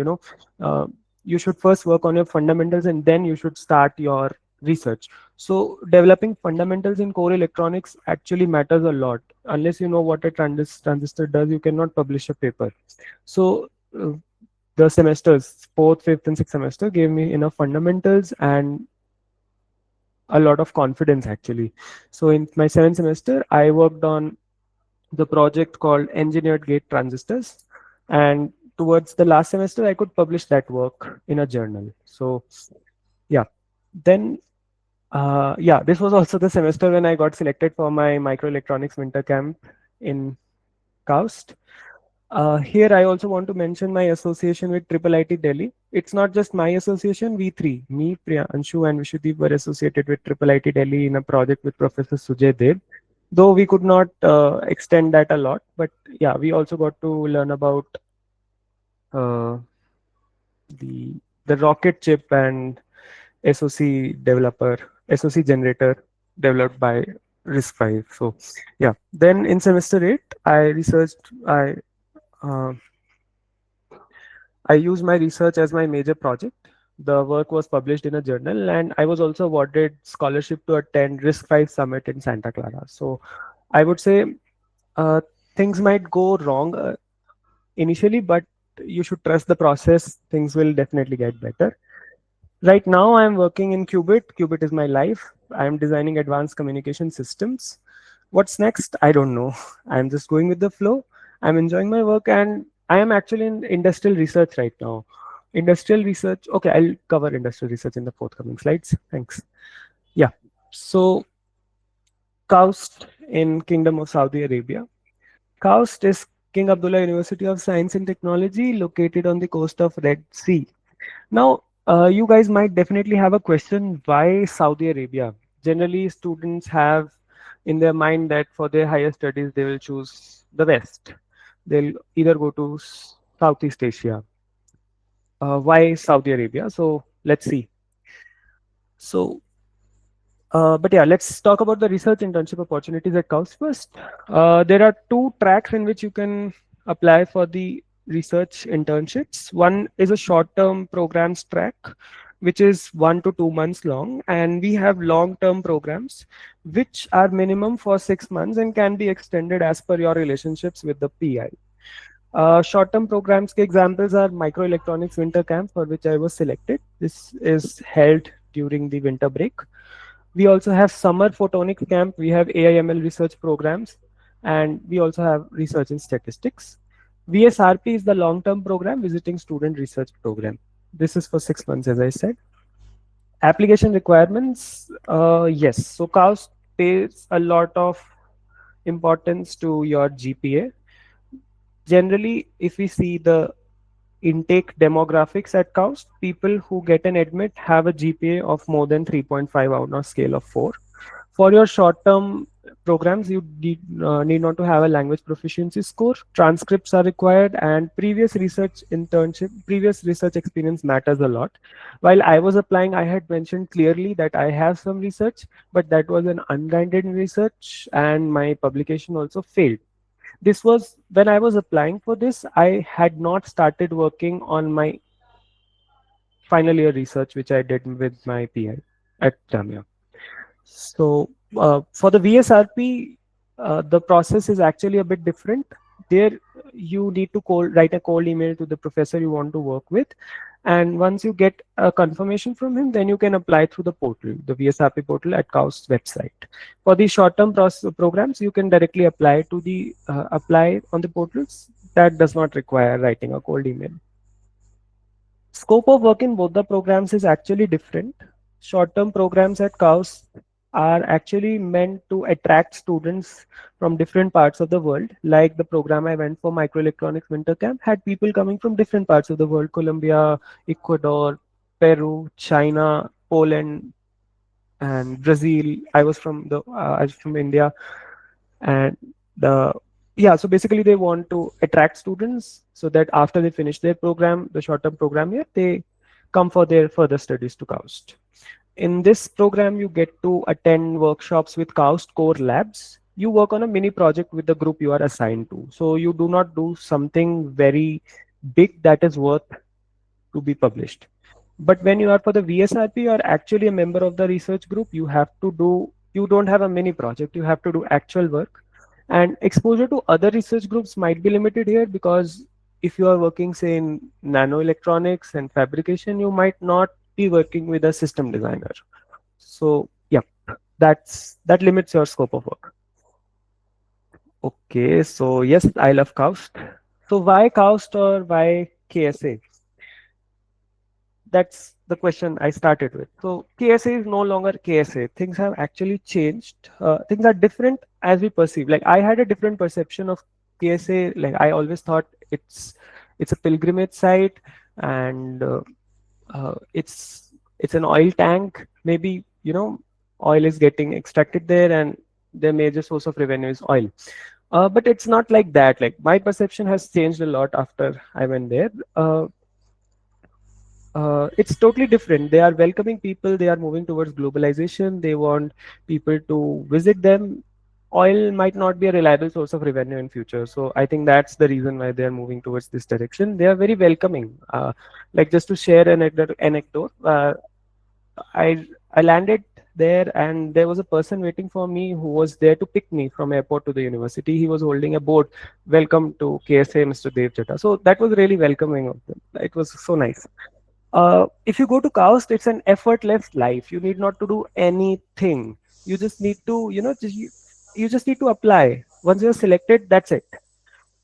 uh, you should first work on your fundamentals and then you should start your research. So developing fundamentals in core electronics actually matters a lot. Unless you know what a transistor does, you cannot publish a paper. So the semesters, fourth, fifth and sixth semester gave me enough fundamentals and a lot of confidence actually. So in my seventh semester, I worked on the project called Engineered Gate Transistors. And towards the last semester, I could publish that work in a journal. So yeah, then yeah, this was also the semester when I got selected for my microelectronics winter camp in KAUST. Here, I also want to mention my association with Triple IT Delhi. It's not just my association. We three, me, Priya, Anshu, and Vishudeep, were associated with Triple IT Delhi in a project with Professor Sujay Dev. Though we could not extend that a lot, but yeah, we also got to learn about uh, the rocket chip and SOC developer, SOC generator developed by RISC-V. So yeah, then in semester 8, uh, I used my research as my major project. The work was published in a journal, and I was also awarded scholarship to attend RISC-V Summit in Santa Clara. So I would say uh, things might go wrong initially, but you should trust the process. Things will definitely get better. Right now, I'm working in Qubit. Qubit is my life. I'm designing advanced communication systems. What's next? I don't know. I'm just going with the flow. I'm enjoying my work, and I am actually in industrial research right now. Industrial research. Okay, I'll cover industrial research in the forthcoming slides. Thanks. Yeah. So, KAUST in Kingdom of Saudi Arabia. KAUST is King Abdullah University of Science and Technology, located on the coast of Red Sea. Now, you guys might definitely have a question, why Saudi Arabia? Generally, students have in their mind that for their higher studies, they will choose the West. They'll either go to Southeast Asia. Why Saudi Arabia? So let's see. So, but yeah, let's talk about the research internship opportunities at KAUST first. There are two tracks in which you can apply for the research internships. One is a short-term programs track, which is 1 to 2 months long, and we have long-term programs, which are minimum for 6 months and can be extended as per your relationships with the PI. Short-term programs के examples are microelectronics winter camp, for which I was selected. This is held during the winter break. We also have summer photonics camp. We have AIML research programs, and we also have research in statistics. VSRP is the long-term program, visiting student research program. This is for 6 months, as I said. Application requirements, yes. So CAUS pays a lot of importance to your GPA. Generally, if we see the intake demographics at CAUST, people who get an admit have a GPA of more than 3.5 on a scale of 4. For your short-term programs, you need not to have a language proficiency score. Transcripts are required, and previous research experience matters a lot. While I was applying, I had mentioned clearly that I have some research, but that was an unguided research, and my publication also failed. This was when I was applying for this, I had not started working on my final year research, which I did with my PI at Jamia. So for the VSRP, the process is actually a bit different. There, you need to write a cold email to the professor you want to work with, and once you get a confirmation from him, then you can apply through the portal, the VSRP portal at CAUS's website. For the short-term programs, you can directly apply on the portals. That does not require writing a cold email. Scope of work in both the programs is actually different. Short-term programs at CAUS are actually meant to attract students from different parts of the world. Like the program I went for, Microelectronics Winter Camp, had people coming from different parts of the world: Colombia, Ecuador, Peru, China, Poland, and Brazil. I was from India, and the yeah. So basically, they want to attract students so that after they finish their program, the short-term program here, they come for their further studies to KAUST. In this program, you get to attend workshops with KAUST core labs. You work on a mini project with the group you are assigned to. So you do not do something very big that is worth to be published. But when you are for the VSRP, you are actually a member of the research group. You don't have a mini project, you have to do actual work. And exposure to other research groups might be limited here, because if you are working, say, in nanoelectronics and fabrication, you might not be working with a system designer. So yeah, that limits your scope of work. Okay, so yes, I love KAUST. So why KAUST or why KSA? That's the question I started with. So KSA is no longer KSA. Things have actually changed. Things are different as we perceive. Like, I had a different perception of KSA. Like, I always thought it's a pilgrimage site, and it's an oil tank. Maybe, oil is getting extracted there, and their major source of revenue is oil. But it's not like that. Like, my perception has changed a lot after I went there. It's totally different. They are welcoming people. They are moving towards globalization. They want people to visit them. Oil might not be a reliable source of revenue in future. So I think that's the reason why they are moving towards this direction. They are very welcoming. Like, just to share an anecdote, I landed there, and there was a person waiting for me who was there to pick me from airport to the university. He was holding a board, "Welcome to KSA, Mr. Dev Chetta." So that was really welcoming of them. It was so nice. If you go to KAUST, it's an effortless life. You need not to do anything. You just need to, you just need to apply. Once you're selected, that's it.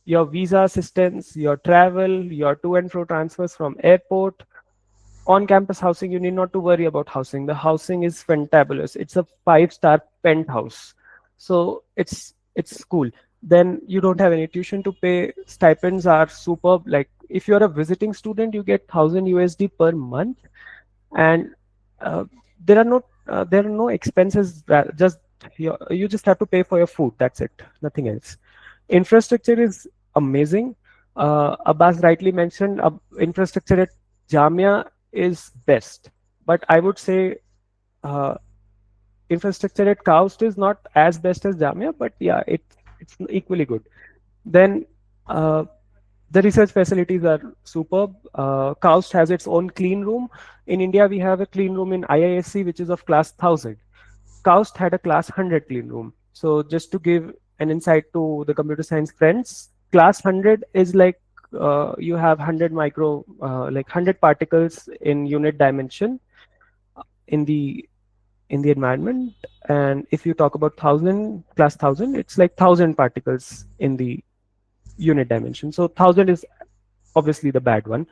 Your visa assistance, your travel, your to and fro transfers from airport, on-campus housing, you need not to worry about housing. The housing is fantabulous. It's a 5-star penthouse. So it's cool. Then you don't have any tuition to pay. Stipends are superb. Like, if you're a visiting student, you get 1,000 USD per month, and uh, there are no expenses. Just you just have to pay for your food. That's it. Nothing else. Infrastructure is amazing. Abbas rightly mentioned, infrastructure at Jamia is best, but I would say uh, infrastructure at KAUST is not as best as Jamia, but yeah, it's equally good. Then uh, The research facilities are superb. KAUST has its own clean room. In India, we have a clean room in IISc, which is of class 1000. KAUST had a class 100 clean room. So just to give an insight to the computer science friends, class 100 is like you have 100 like 100 particles in unit dimension in the environment. And if you talk about 1000, class 1000, it's like 1000 particles in the unit dimension. So 1000 is obviously the bad one.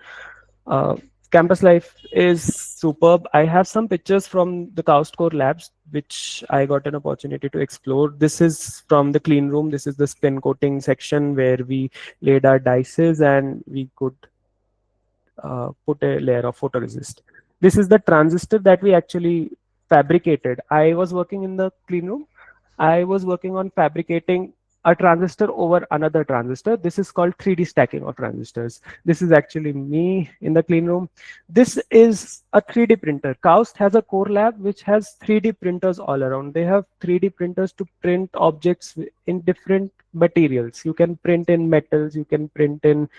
Uh, Campus life is superb. I have some pictures from the Kaust Core labs, which I got an opportunity to explore. This is from the clean room. This is the spin coating section where we laid our dices and we could put a layer of photoresist. This is the transistor that we actually fabricated. I was working in the clean room. I was working on fabricating a transistor over another transistor. This is called 3D stacking of transistors. This is actually me in the clean room. This is a 3D printer. KAUST has a core lab which has 3D printers all around. They have 3D printers to print objects in different materials. You can print in metals, you can print in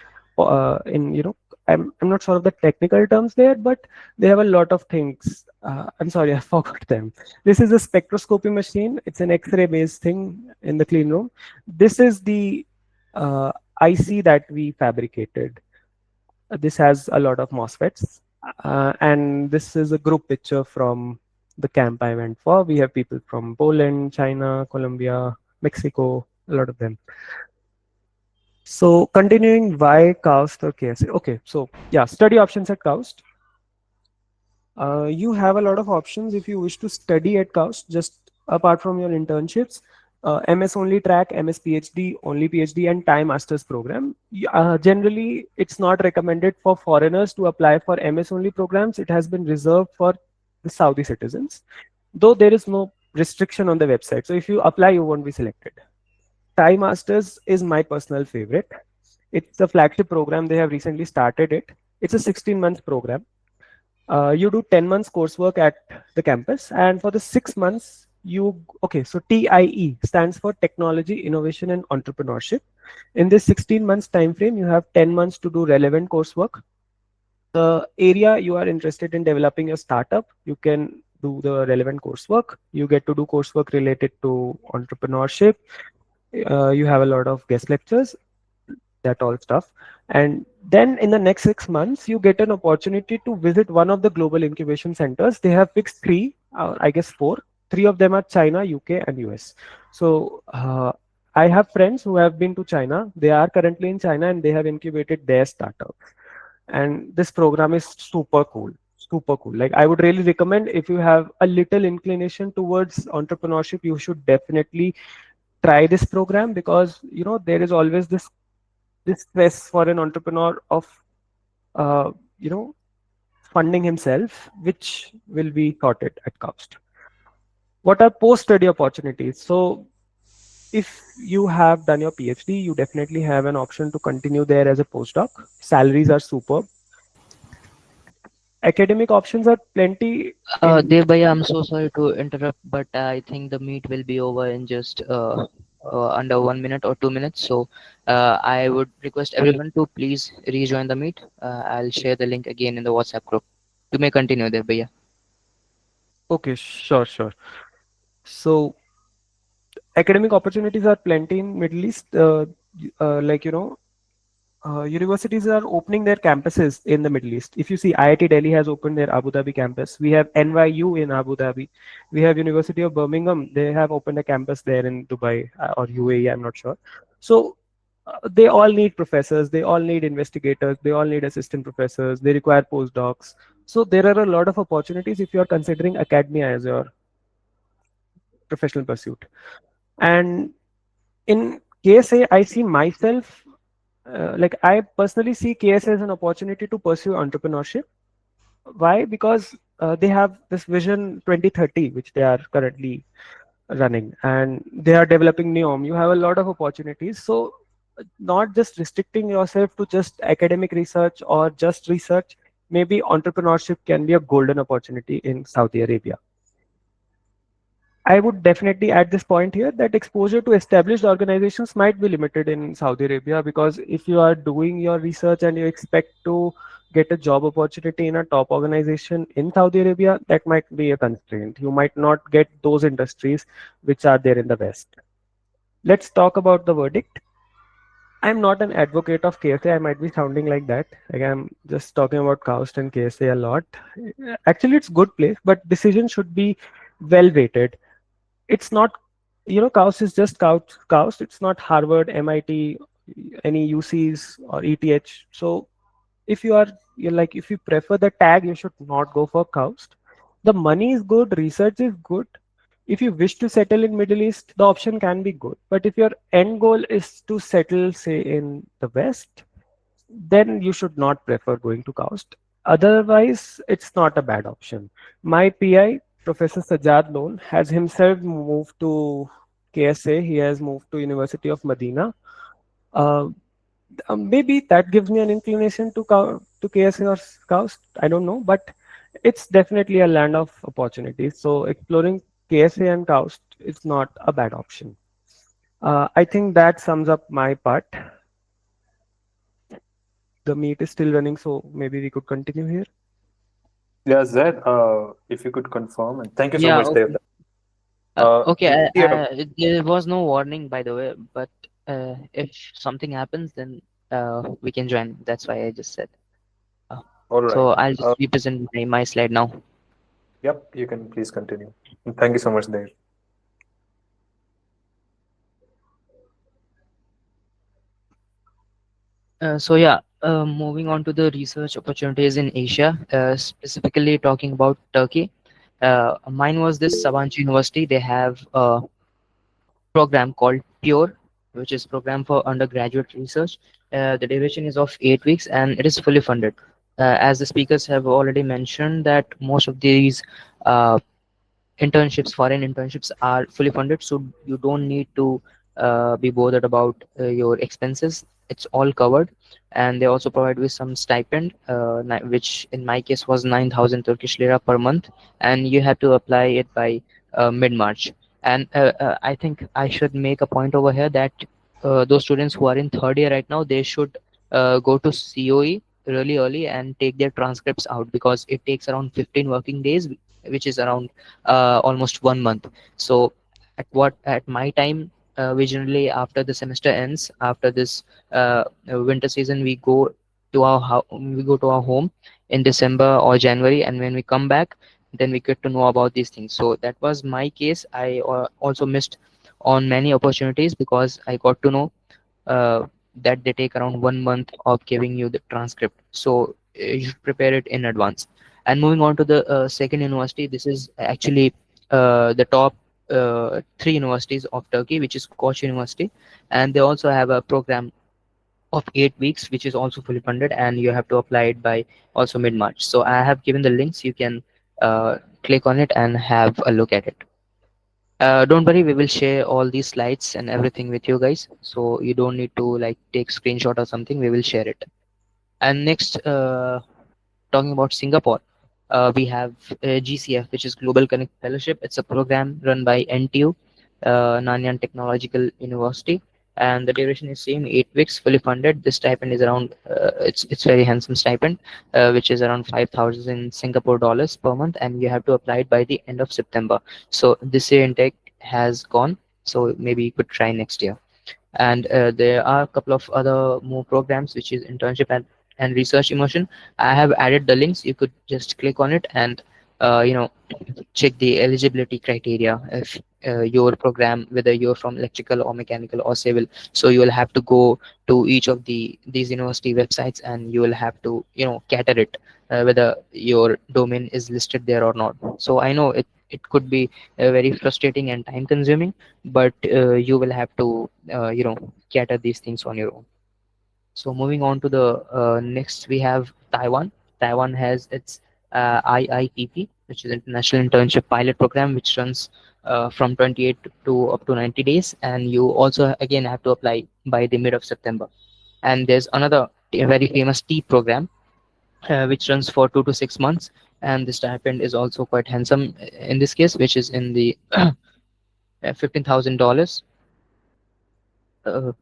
I'm not sure of the technical terms there, but they have a lot of things. I'm sorry, I forgot them. This is a spectroscopy machine. It's an X-ray based thing in the clean room. This is the IC that we fabricated. This has a lot of MOSFETs. And this is a group picture from the camp I went for. We have people from Poland, China, Colombia, Mexico, a lot of them. So continuing, why KAUST or KSA? Okay, so yeah, study options at KAUST. You have a lot of options if you wish to study at KAUST, just apart from your internships. MS only track, MS PhD, only PhD, and Thai Masters program. Generally, it's not recommended for foreigners to apply for MS only programs. It has been reserved for the Saudi citizens, though there is no restriction on the website. So if you apply, you won't be selected. Thai Masters is my personal favorite. It's a flagship program. They have recently started it. It's a 16-month program. You do 10 months coursework at the campus, and for the 6 months, so TIE stands for Technology, Innovation, and Entrepreneurship. In this 16 months time frame, you have 10 months to do relevant coursework. The area you are interested in developing your startup, you can do the relevant coursework. You get to do coursework related to entrepreneurship. You have a lot of guest lectures, that all stuff. And then in the next 6 months, you get an opportunity to visit one of the global incubation centers. They have fixed three, I guess four. Three of them are China, UK, and US. So I have friends who have been to China. They are currently in China and they have incubated their startups. And this program is super cool. Super cool. Like, I would really recommend, if you have a little inclination towards entrepreneurship, you should definitely try this program, because there is always this stress for an entrepreneur of uh, you know funding himself, which will be sorted at cost. What are post study opportunities? So if you have done your PhD, you definitely have an option to continue there as a postdoc. Salaries are superb. Academic options are plenty in. Dev Bhaiya, I'm so sorry to interrupt, but I think the meet will be over in just under 1 minute or 2 minutes. So I would request everyone to please rejoin the meet. I'll share the link again in the WhatsApp group. You may continue, Dev Bhaiya. Okay, sure. So academic opportunities are plenty in Middle East. Like universities are opening their campuses in the Middle East. If you see, IIT Delhi has opened their Abu Dhabi campus. We have NYU in Abu Dhabi. We have University of Birmingham. They have opened a campus there in Dubai or UAE. I'm not sure. So they all need professors. They all need investigators. They all need assistant professors. They require postdocs. So there are a lot of opportunities if you are considering academia as your professional pursuit. And in KSA, I see myself like, I personally see KSA as an opportunity to pursue entrepreneurship. Why? Because they have this vision 2030, which they are currently running, and they are developing NEOM. You have a lot of opportunities. So not just restricting yourself to just academic research or just research, maybe entrepreneurship can be a golden opportunity in Saudi Arabia. I would definitely add this point here that exposure to established organizations might be limited in Saudi Arabia, because if you are doing your research and you expect to get a job opportunity in a top organization in Saudi Arabia, that might be a constraint. You might not get those industries which are there in the West. Let's talk about the verdict. I'm not an advocate of KSA. I might be sounding like that. Like I'm just talking about Kaust and KSA a lot. Actually, it's good place, but decision should be well weighted. It's not, Kaust is just Kaust. It's not Harvard, MIT, any UCs or ETH. So if you prefer the tag, you should not go for Kaust. The money is good, research is good. If you wish to settle in Middle East, the option can be good. But if your end goal is to settle, say, in the West, then you should not prefer going to Kaust. Otherwise, it's not a bad option. My PI, Professor Sajad Lone, has himself moved to KSA. He has moved to University of Medina. Uh, Maybe that gives me an inclination to KSA or Kaust. I don't know, but it's definitely a land of opportunities. So exploring KSA and Kaust is not a bad option. I think that sums up my part. The meet is still running, so maybe we could continue here. Yeah, Zed, if you could confirm, and thank you so Yeah, much, Dev. okay. Okay, Yeah, there was no warning, by the way, but if something happens, then we can join. That's why I just said. Uh, all right. so I'll just represent my slide now. Yep, you can please continue. And thank you so much, Dev. Moving on to the research opportunities in Asia, specifically talking about Turkey. Mine was this Sabancı University. They have a program called Pure, which is program for undergraduate research. The duration is of 8 weeks and it is fully funded. As the speakers have already mentioned, that most of these uh, internships, foreign internships, are fully funded, so you don't need to be bothered about your expenses. It's all covered, and they also provide with some stipend, which in my case was 9,000 Turkish lira per month, and you have to apply it by mid-March. And I think I should make a point over here that those students who are in third year right now, they should go to COE really early and take their transcripts out, because it takes around 15 working days, which is around almost 1 month. So at my time, we generally, after the semester ends, after this winter season, we go to our home in December or January, and when we come back, then we get to know about these things. So that was my case. I also missed on many opportunities because I got to know uh, that they take around 1 month of giving you the transcript. So you should prepare it in advance. And moving on to the second university, this is actually the top three universities of Turkey, which is Koç University, and they also have a program of 8 weeks, which is also fully funded, and you have to apply it by also mid-March. So I have given the links. You can click on it and have a look at it. Don't worry, we will share all these slides and everything with you guys, so you don't need to like take screenshot or something. We will share it. And next, talking about Singapore, we have GCF, which is Global Connect Fellowship. It's a program run by NTU, Nanyang Technological University, and the duration is same, 8 weeks, fully funded. The stipend is around it's very handsome stipend, which is around 5,000 Singapore dollars per month, and you have to apply it by the end of September. So this year intake has gone, so maybe you could try next year. And there are a couple of other more programs, which is internship and research immersion. I have added the links. You could just click on it and you know, check the eligibility criteria if your program, whether you're from electrical or mechanical or civil. So you will have to go to each of these university websites, and you will have to, you know, cater it, whether your domain is listed there or not. So I know it could be very frustrating and time consuming, but you will have to you know, cater these things on your own. So moving on to the next, we have Taiwan. Taiwan has its IIPP, which is International Internship Pilot Program, which runs from 28 to up to 90 days, and you also again have to apply by the mid of September. And there's another very famous T program, which runs for 2 to 6 months, and the stipend is also quite handsome in this case, which is in the $15,000. uh,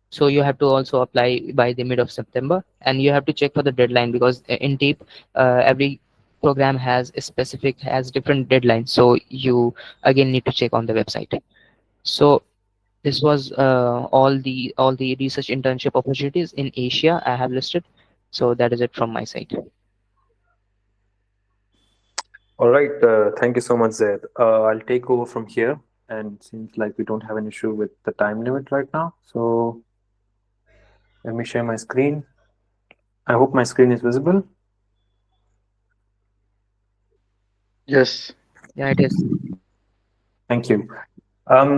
so you have to also apply by the mid of September, and you have to check for the deadline because in deep every program has a specific has different deadlines, so you again need to check on the website. So this was all the research internship opportunities in Asia I have listed. So that is it from my side. All right. Thank you so much, Zaid. I'll take over from here. And seems like we don't have an issue with the time limit right now. So let me share my screen. I hope my screen is visible. Yes. Yeah, it is. Thank you.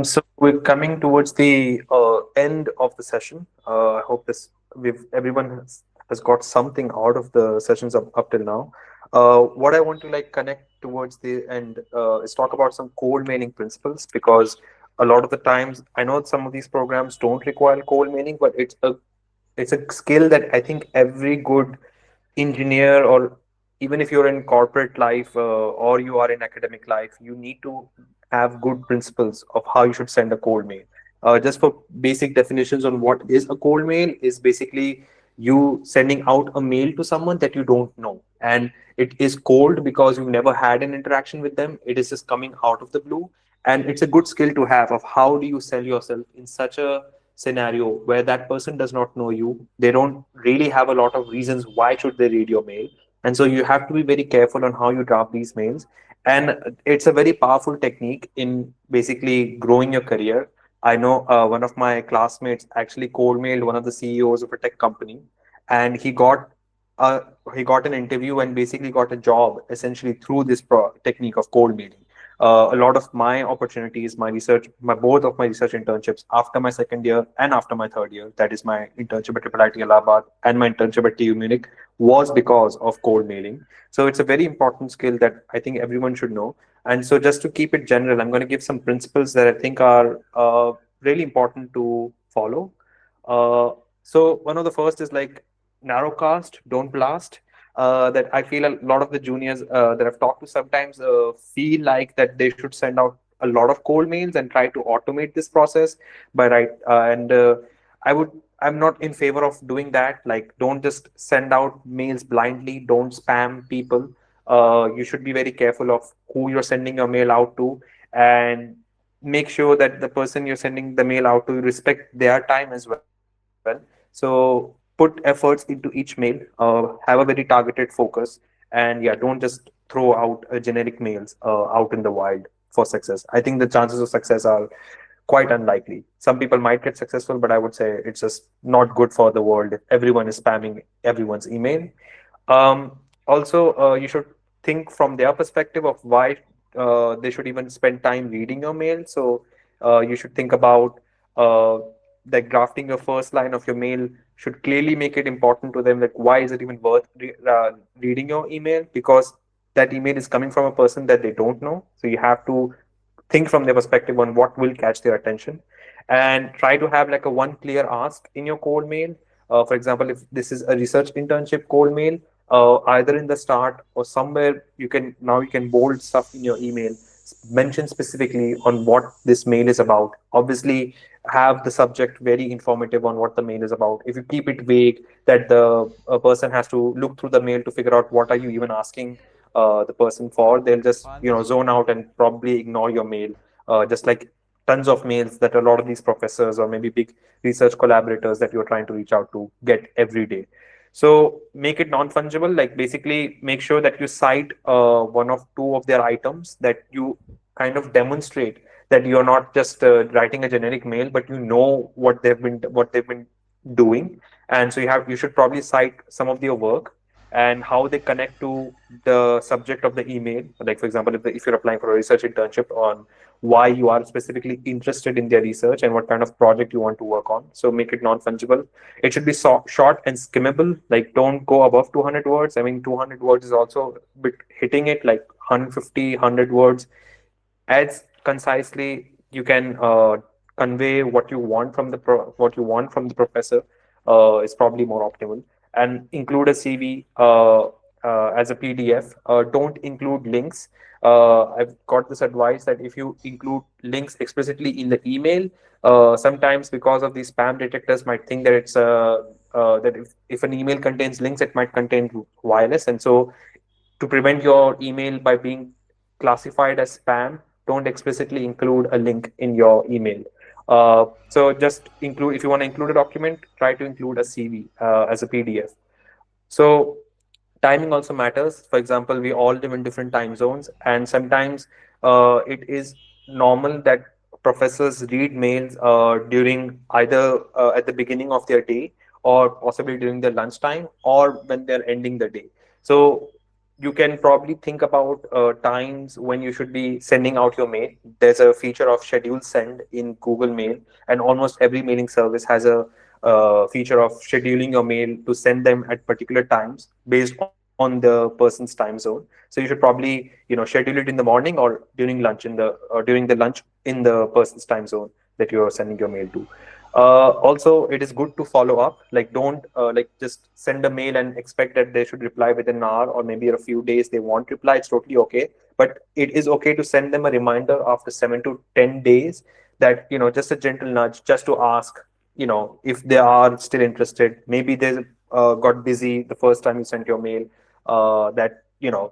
So we're coming towards the end of the session. I hope this we've everyone has got something out of the sessions up till now. What I want to like connect towards the end is talk about some cold mailing principles, because a lot of the times I know some of these programs don't require cold mailing, but it's a skill that I think every good engineer, or even if you're in corporate life or you are in academic life, you need to have good principles of how you should send a cold mail. Just for basic definitions on what is a cold mail, is basically you sending out a mail to someone that you don't know, and it is cold because you've never had an interaction with them. It is just coming out of the blue, and it's a good skill to have of how do you sell yourself in such a scenario where that person does not know you. They don't really have a lot of reasons why should they read your mail, and so you have to be very careful on how you draft these mails. And it's a very powerful technique in basically growing your career. I know one of my classmates actually cold mailed one of the CEOs of a tech company, and uh, he got an interview and basically got a job essentially through this technique of cold mailing. A lot of my opportunities, both of my research internships after my second year and after my third year, that is my internship at IIT Allahabad and my internship at TU Munich, was because of cold mailing. So it's a very important skill that I think everyone should know. And so just to keep it general, I'm going to give some principles that I think are really important to follow. Uh, so one of the first is like narrowcast, don't blast. That I feel a lot of the juniors that I've talked to sometimes feel like that they should send out a lot of cold mails and try to automate this process by right. And I'm not in favor of doing that. Like, don't just send out mails blindly. Don't spam people. You should be very careful of who you're sending your mail out to, and make sure that the person you're sending the mail out to respect their time as well. So put efforts into each mail, have a very targeted focus, and yeah, don't just throw out generic mails out in the wild for success. I think the chances of success are quite unlikely. Some people might get successful, but I would say it's just not good for the world if everyone is spamming everyone's email. Also, you should think from their perspective of why they should even spend time reading your mail. So you should think about uh, like drafting your first line of your mail should clearly make it important to them. Like, why is it even worth reading your email? Because that email is coming from a person that they don't know. So you have to think from their perspective on what will catch their attention, and try to have like a one clear ask in your cold mail. For example, if this is a research internship cold mail, either in the start or somewhere you can bold stuff in your email, mention specifically on what this mail is about. Obviously, have the subject very informative on what the mail is about. If you keep it vague, that the person has to look through the mail to figure out what are you even asking the person for, they'll just zone out and probably ignore your mail. Just like tons of mails that a lot of these professors or maybe big research collaborators that you're trying to reach out to get every day. So make it non-fungible. Like, basically make sure that you cite one of two of their items, that you kind of demonstrate that you're not just writing a generic mail, but you know what they've been doing. And so you should probably cite some of their work and how they connect to the subject of the email. Like, for example, if you're applying for a research internship, on why you are specifically interested in their research and what kind of project you want to work on. So make it non-fungible. It should be short and skimmable. Like, don't go above 200 words. I mean, 200 words is also a bit hitting it. Like 150, 100 words, as concisely you can convey what you want from the professor is probably more optimal. And include a CV. as a PDF. Don't include links. I've got this advice that if you include links explicitly in the email, sometimes because of these spam detectors might think that it's that if an email contains links, it might contain virus, and so to prevent your email by being classified as spam, don't explicitly include a link in your email. So just include, if you want to include a document, try to include a CV as a PDF. So timing also matters. For example, we all live in different time zones, and sometimes it is normal that professors read mails during either at the beginning of their day, or possibly during their lunchtime, or when they're ending the day. So you can probably think about times when you should be sending out your mail. There's a feature of schedule send in Google Mail, and almost every mailing service has a feature of scheduling your mail to send them at particular times based on the person's time zone. So you should probably, schedule it in the morning or during lunch during the lunch in the person's time zone that you are sending your mail to. Also, it is good to follow up. Like, don't like just send a mail and expect that they should reply within an hour, or maybe a few days they won't reply. It's totally okay. But it is okay to send them a reminder after 7 to 10 days, that just a gentle nudge, just to ask, if they are still interested. Maybe they got busy the first time you sent your mail, that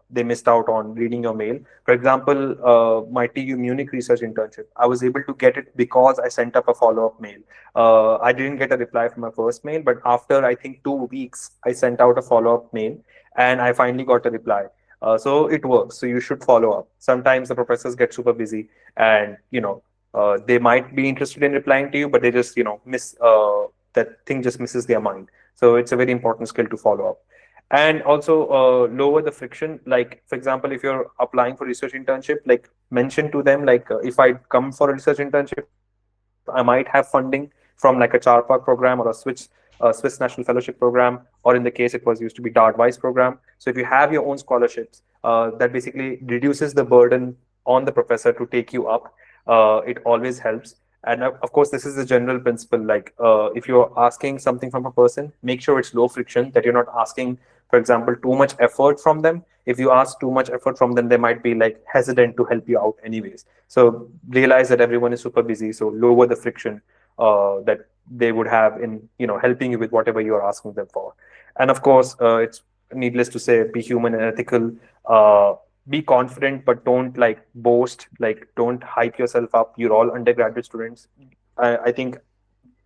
they missed out on reading your mail. For example, my TU Munich research internship, I was able to get it because I sent up a follow-up mail. I didn't get a reply from my first mail, but after I think 2 weeks, I sent out a follow-up mail, and I finally got a reply. So it works. So you should follow up. Sometimes the professors get super busy, and they might be interested in replying to you, but they just miss that thing, just misses their mind. So it's a very important skill to follow up. And also lower the friction. Like, for example, if you're applying for research internship, like, mention to them, like, if I come for a research internship, I might have funding from like a Charpak program, or a Swiss National Fellowship program, or in the case it was used to be DART-wise program. So if you have your own scholarships, that basically reduces the burden on the professor to take you up. It always helps. And of course, this is the general principle. Like, if you're asking something from a person, make sure it's low friction, that you're not asking, for example, too much effort from them. If you ask too much effort from them, they might be like hesitant to help you out anyways. So realize that everyone is super busy. So lower the friction that they would have in helping you with whatever you are asking them for. And of course, it's needless to say, be human and ethical. Be confident, but don't like boast. Like, don't hype yourself up. You're all undergraduate students. I think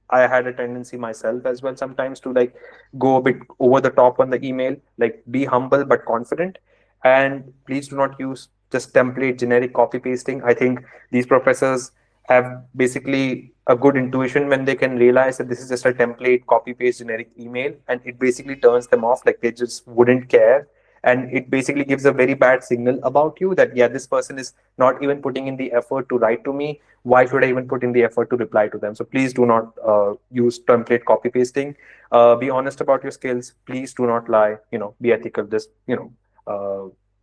I had a tendency myself as well sometimes to like go a bit over the top on the email. Like, be humble but confident, and please do not use just template generic copy pasting. I think these professors have basically a good intuition when they can realize that this is just a template copy paste generic email, and it basically turns them off. Like, they just wouldn't care, and it basically gives a very bad signal about you, that yeah, this person is not even putting in the effort to write to me. Why should I even put in the effort to reply to them? So please do not use template copy pasting. Be honest about your skills. Please do not lie. Be ethical. Just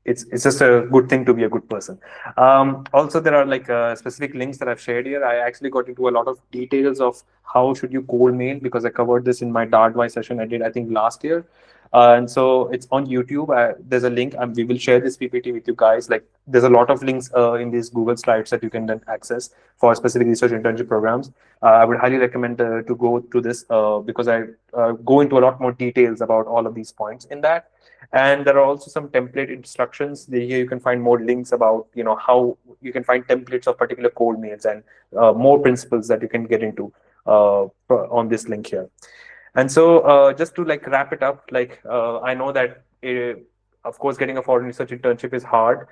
it's just a good thing to be a good person. Also, there are like specific links that I've shared here. I actually got into a lot of details of how should you cold mail, because I covered this in my DART session I did, I think, last year. And so it's on YouTube. There's a link, and we will share this PPT with you guys. Like, there's a lot of links in these Google slides that you can then access for specific research internship programs. I would highly recommend to go to this because I go into a lot more details about all of these points in that. And there are also some template instructions. Here you can find more links about how you can find templates of particular cold mails, and more principles that you can get into on this link here. And so, just to like wrap it up, like, I know that of course, getting a foreign research internship is hard.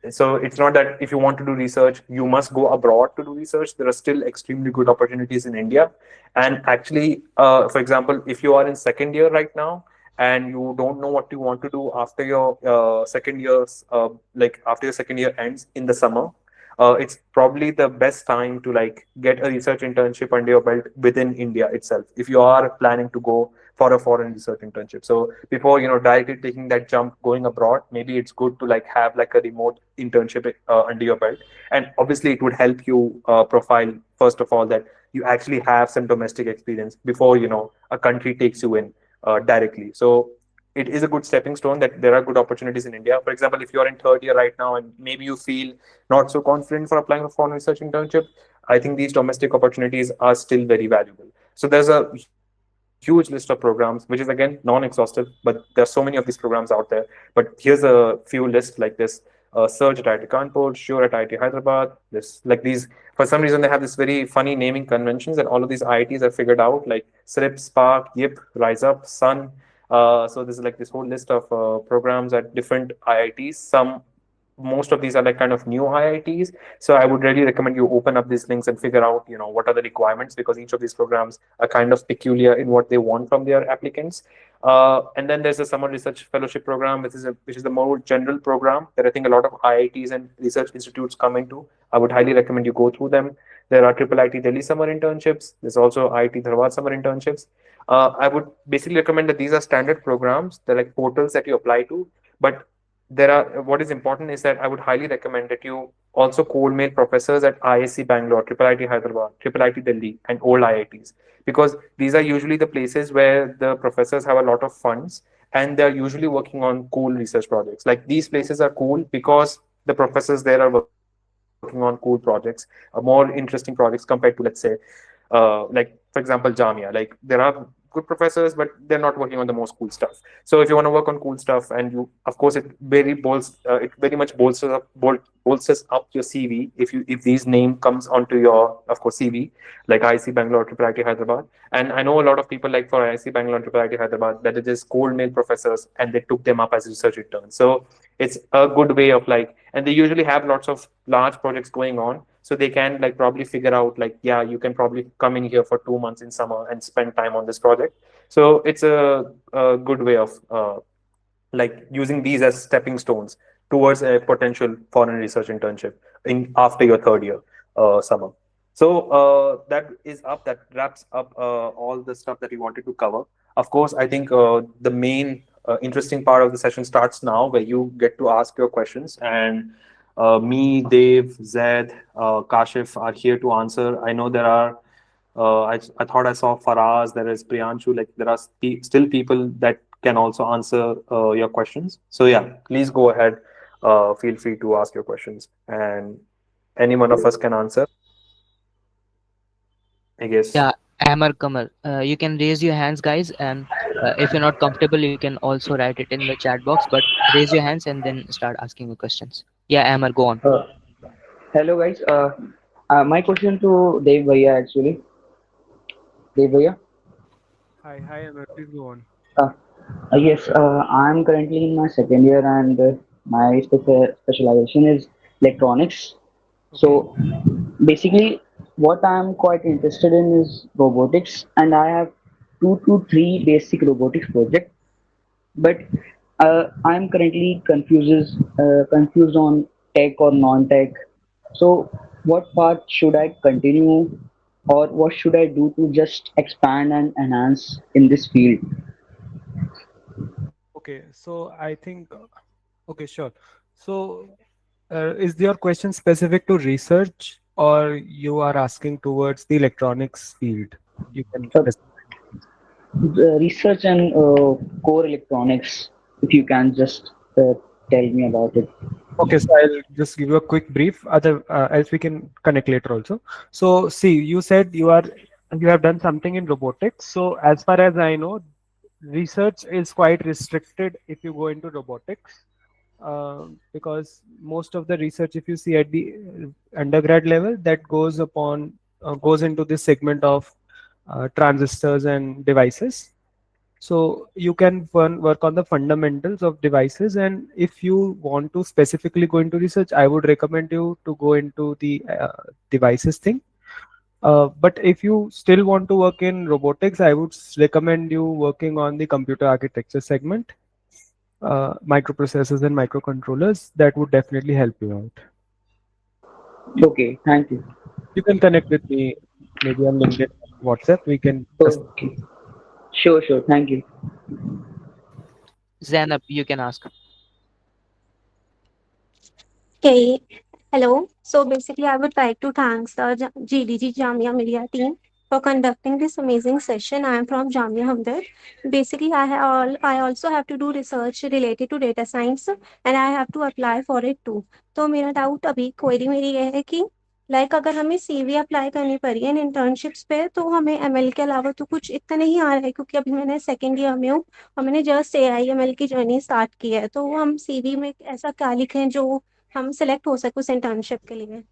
So it's not that if you want to do research, you must go abroad to do research. There are still extremely good opportunities in India. And actually, for example, if you are in second year right now, and you don't know what you want to do after your second year's like after your second year ends in the summer, it's probably the best time to like get a research internship under your belt within India itself, if you are planning to go for a foreign research internship. So before directly taking that jump going abroad, maybe it's good to like have like a remote internship under your belt. And obviously it would help you profile, first of all, that you actually have some domestic experience before a country takes you in directly. So it is a good stepping stone, that there are good opportunities in India. For example, if you're in third year right now and maybe you feel not so confident for applying for foreign research internship, I think these domestic opportunities are still very valuable. So there's a huge list of programs, which is again non-exhaustive, but there are so many of these programs out there. But here's a few lists like this: Surge at IIT Kanpur, Sure at IIT Hyderabad. This like these, for some reason they have this very funny naming conventions, and all of these IITs are figured out, like SRIP, Spark, YIP, Rise Up, Sun. So this is like this whole list of programs at different IITs. Most of these are like kind of new IITs. So I would really recommend you open up these links and figure out, what are the requirements, because each of these programs are kind of peculiar in what they want from their applicants. And then there's a summer research fellowship program, which is the more general program that I think a lot of IITs and research institutes come into. I would highly recommend you go through them. There are Triple IT Delhi summer internships. There's also IIT Dharwad summer internships. I would basically recommend that these are standard programs. They're like portals that you apply to, but there are what is important is that I would highly recommend that you also cold mail professors at ISC Bangalore, Triple IT Hyderabad, Triple IT Delhi, and old IITs, because these are usually the places where the professors have a lot of funds and they're usually working on cool research projects. Like these places are cool because the professors there are working on cool projects, more interesting projects compared to, let's say, like for example Jamia. Like there are good professors, but they're not working on the most cool stuff. So if you want to work on cool stuff, and you, of course, it very much bolsters up your CV if these name comes onto your, of course, CV, like IC Bangalore, Triple IT Hyderabad. And I know a lot of people, like for IC Bangalore and Triple IT Hyderabad, that it is cold mail professors and they took them up as research interns. So it's a good way of like, and they usually have lots of large projects going on, so they can like probably figure out like, yeah, you can probably come in here for 2 months in summer and spend time on this project. So it's a good way of like using these as stepping stones towards a potential foreign research internship in after your third year summer. So that wraps up all the stuff that we wanted to cover. Of course, I think the main interesting part of the session starts now, where you get to ask your questions, and me, Dave, Zed, Kashif are here to answer. I know there are I thought I saw Faraz, there is Priyanshu, like there are still people that can also answer your questions. So yeah, please go ahead. Feel free to ask your questions, and any one of us can answer, I guess. Yeah, Amar Kamal. You can raise your hands, guys, and if you're not comfortable, you can also write it in the chat box. But raise your hands and then start asking your questions. Yeah, Amar, go on. Hello guys. My question to Dev Bhaiya actually. Dev Bhaiya. Hi, Amar, please go on. Uh, yes, I'm currently in my second year and my specialization is electronics. Okay. So basically, what I'm quite interested in is robotics, and I have 2 to 3 basic robotics projects. But I'm currently confused on tech or non-tech. So, what part should I continue, or what should I do to just expand and enhance in this field? Okay, so I think, okay, sure. So, is your question specific to research or you are asking towards the electronics field? You can Uh, specify. the research and core electronics, if you can just tell me about it. Okay, so I'll just give you a quick brief. Other else we can connect later also. So, see, you said you have done something in robotics. So, as far as I know, research is quite restricted if you go into robotics, because most of the research, if you see at the undergrad level, that goes into this segment of transistors and devices. So you can work on the fundamentals of devices, and if you want to specifically go into research, I would recommend you to go into the devices thing. But if you still want to work in robotics, I would recommend you working on the computer architecture segment, microprocessors and microcontrollers. That would definitely help you out. Okay, thank you. You can connect with me maybe on LinkedIn, WhatsApp. We can just. Okay, sure, sure. Thank you. Zainab, you can ask. Okay, hello. So basically, I would like to thank the GDG Jamia Media team for conducting this amazing session. I am from Jamia Hamdard. Basically, I also have to do research related to data science and I have to apply for it too. तो मेरा doubt अभी query मेरी ये है कि अगर हमें CV apply करनी पड़ी है इंटर्नशिप्स पे तो हमें एमएल के अलावा तो कुछ इतना नहीं आ रहा है क्योंकि अभी मैंने सेकेंड ईयर में हूँ और मैंने जस्ट एआईएमएल की जर्नी स्टार्ट की है तो हम सीवी में ऐसा क्या लिखें जो हम सिलेक्ट हो सके उस इंटर्नशिप के लिए.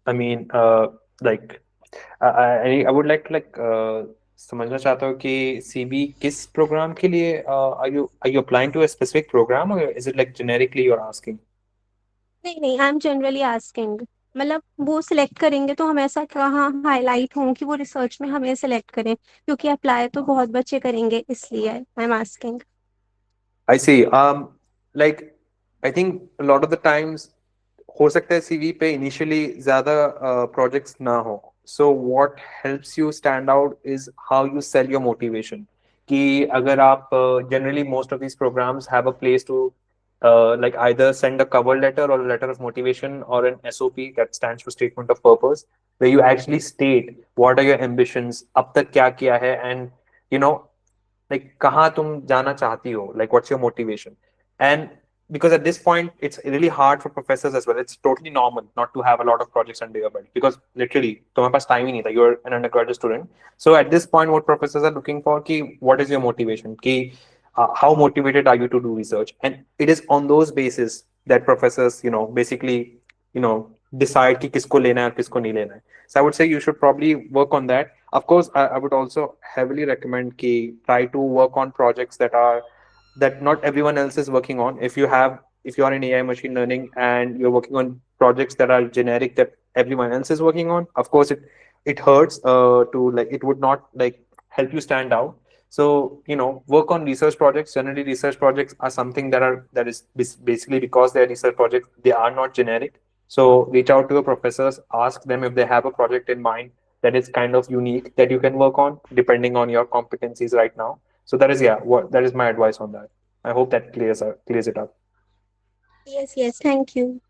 I mean, like, I would like to समझना चाहता हूँ कि सीबी किस प्रोग्राम के लिए are you applying to a specific program or is it like generically you're asking? नहीं नहीं, आई एम जनरली आस्किंग. मतलब वो सिलेक्ट करेंगे तो हम ऐसा कहाँ हाईलाइट हों कि वो रिसर्च में हमें सिलेक्ट करें क्योंकि अप्लाई तो बहुत बच्चे करेंगे इसलिए I am asking. I see. Like, I think a lot of the times हो सकता है सीवी पे इनिशियली ज्यादा प्रोजेक्ट्स ना हो. So what helps you stand out is how you sell your motivation. कि अगर आप generally most of these programs have a place to like either send a cover letter or a letter of motivation or an SOP that stands for statement of purpose where you actually state what are your ambitions, अब तक क्या किया है, and you know like कहाँ तुम जाना चाहती हो, like what's your motivation. And because at this point it's really hard for professors as well, it's totally normal not to have a lot of projects under your belt because literally तुम्हारे पास time ही नहीं था, you're an undergraduate student. So at this point what professors are looking for कि what is your motivation, कि how motivated are you to do research, and it is on those basis that professors basically you know decide कि किसको लेना है और किसको नहीं लेना है. So I would say you should probably work on that. Of course, I would also heavily recommend ki try to work on projects that not everyone else is working on. If you are in AI machine learning and you're working on projects that are generic that everyone else is working on, of course it hurts to like it would not like help you stand out. So work on research projects. Generally, research projects are something that is basically because they're research projects, they are not generic. So reach out to your professors, ask them if they have a project in mind that is kind of unique that you can work on depending on your competencies right now. So that is what that is my advice on that. I hope that clears it up. Yes, yes, thank you.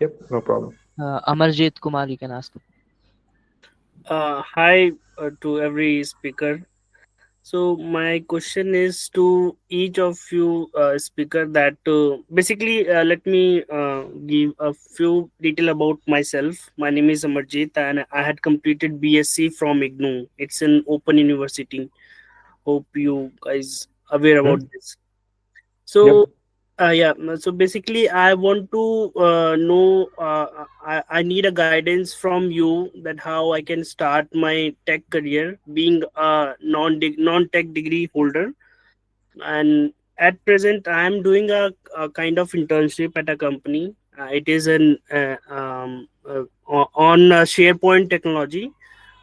Yep, no problem. Amarjit Kumar, you can ask. Hi to every speaker. So my question is to each of you speaker that basically let me give a few detail about myself. My name is Amarjit and I had completed BSc from IGNOU. It's an open university. Hope you guys aware about Mhm. this. So Yep. yeah, so basically, I want to know. I need a guidance from you that how I can start my tech career, being a non tech degree holder, and at present I am doing a kind of internship at a company. It is an on SharePoint technology.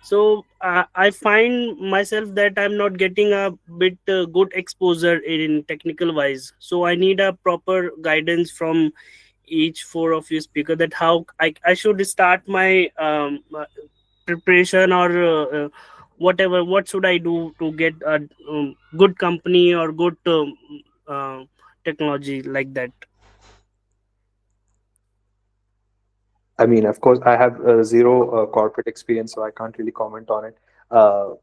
So I find myself that I'm not getting a bit good exposure in technical wise, so I need a proper guidance from each four of you speaker that how I should start my preparation or whatever. What should I do to get a good company or good uh, technology like that? I mean, of course, I have zero corporate experience, so I can't really comment on it.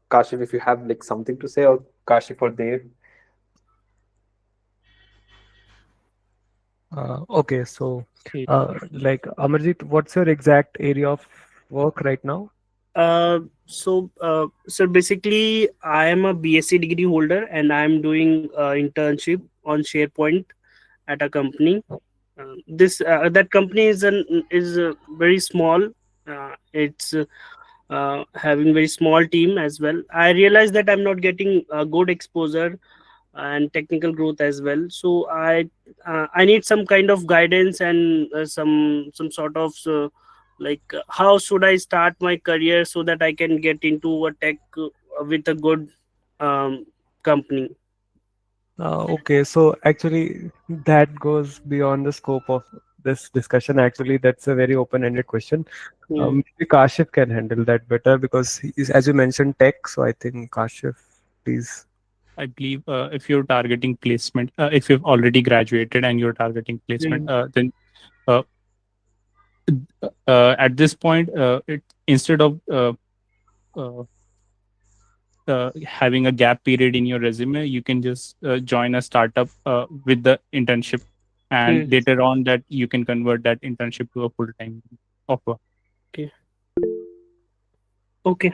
Kashif, if you have like something to say, or Kashif or Dev. Okay, so like Amarjit, what's your exact area of work right now? So basically I am a BSc degree holder and I am doing internship on SharePoint at a company. This that company is very small. It's having very small team as well. I realize that I'm not getting good exposure and technical growth as well. So I need some kind of guidance and some sort of how should I start my career so that I can get into a tech with a good um, company. Okay, so actually that goes beyond the scope of this discussion. Actually, that's a very open-ended question. Hmm. Maybe Kashif can handle that better because he is, as you mentioned, tech. So I think Kashif, please. I believe if you're targeting placement, if you've already graduated and you're targeting placement, then uh, at this point, it instead of uh, having a gap period in your resume, you can just join a startup with the internship, and Hmm. later on that you can convert that internship to a full time offer. Okay. Okay.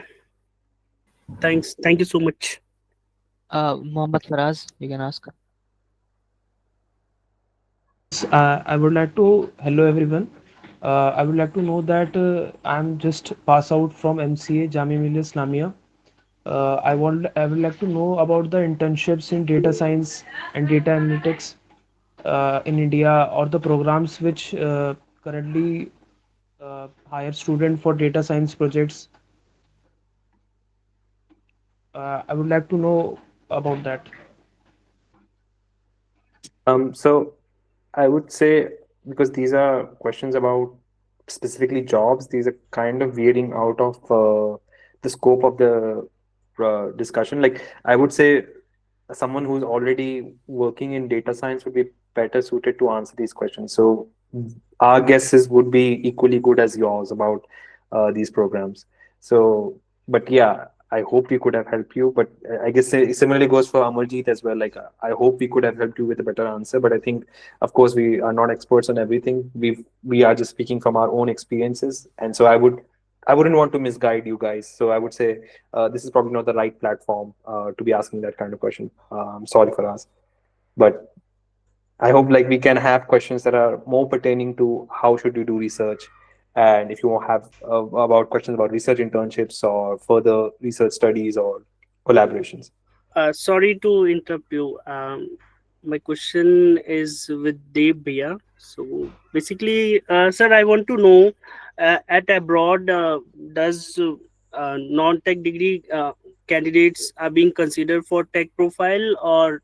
Thanks. Thank you so much. Mohammed Faraz, you can ask. Yes, I would like to. Hello, everyone. I would like to know that I'm just pass out from MCA Jamia Millia Islamia. I would like to know about the internships in data science and data analytics in India, or the programs which currently hire student for data science projects. I would like to know about that. So I would say, because these are questions about specifically jobs, these are kind of veering out of the scope of the discussion. Like, I would say someone who's already working in data science would be better suited to answer these questions. So our guesses would be equally good as yours about these programs. So, but yeah, I hope we could have helped you. But I guess similarly goes for Amarjeet as well. Like, I hope we could have helped you with a better answer. But I think, of course, we are not experts on everything. We are just speaking from our own experiences, and so I wouldn't want to misguide you guys. So I would say this is probably not the right platform to be asking that kind of question. Sorry for us, but I hope like we can have questions that are more pertaining to how should you do research, and if you have about questions about research internships or further research studies or collaborations. Sorry to interrupt you. My question is with Dave Bhaiya. So basically, sir, I want to know, at abroad, does non-tech degree candidates are being considered for tech profile, or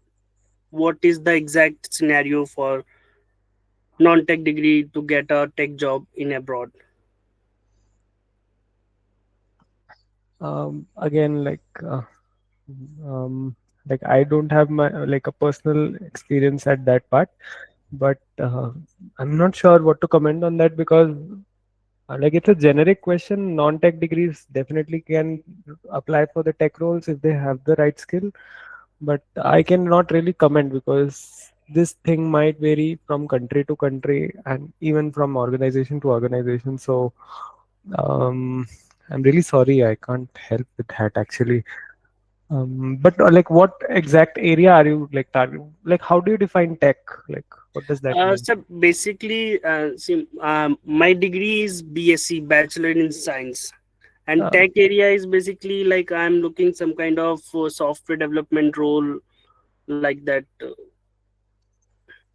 what is the exact scenario for non-tech degree to get a tech job in abroad? Again, um, like I don't have my like a personal experience at that part, but I'm not sure what to comment on that because like it's a generic question. Non-tech degrees definitely can apply for the tech roles if they have the right skill, but I cannot really comment because this thing might vary from country to country and even from organization to organization. So um, I'm really sorry, I can't help with that actually. But like, what exact area are you like target? Like, how do you define tech? Like, what does that mean? So basically, see, my degree is BSc, Bachelor in Science, and Uh, tech area is basically like I'm looking some kind of software development role like that.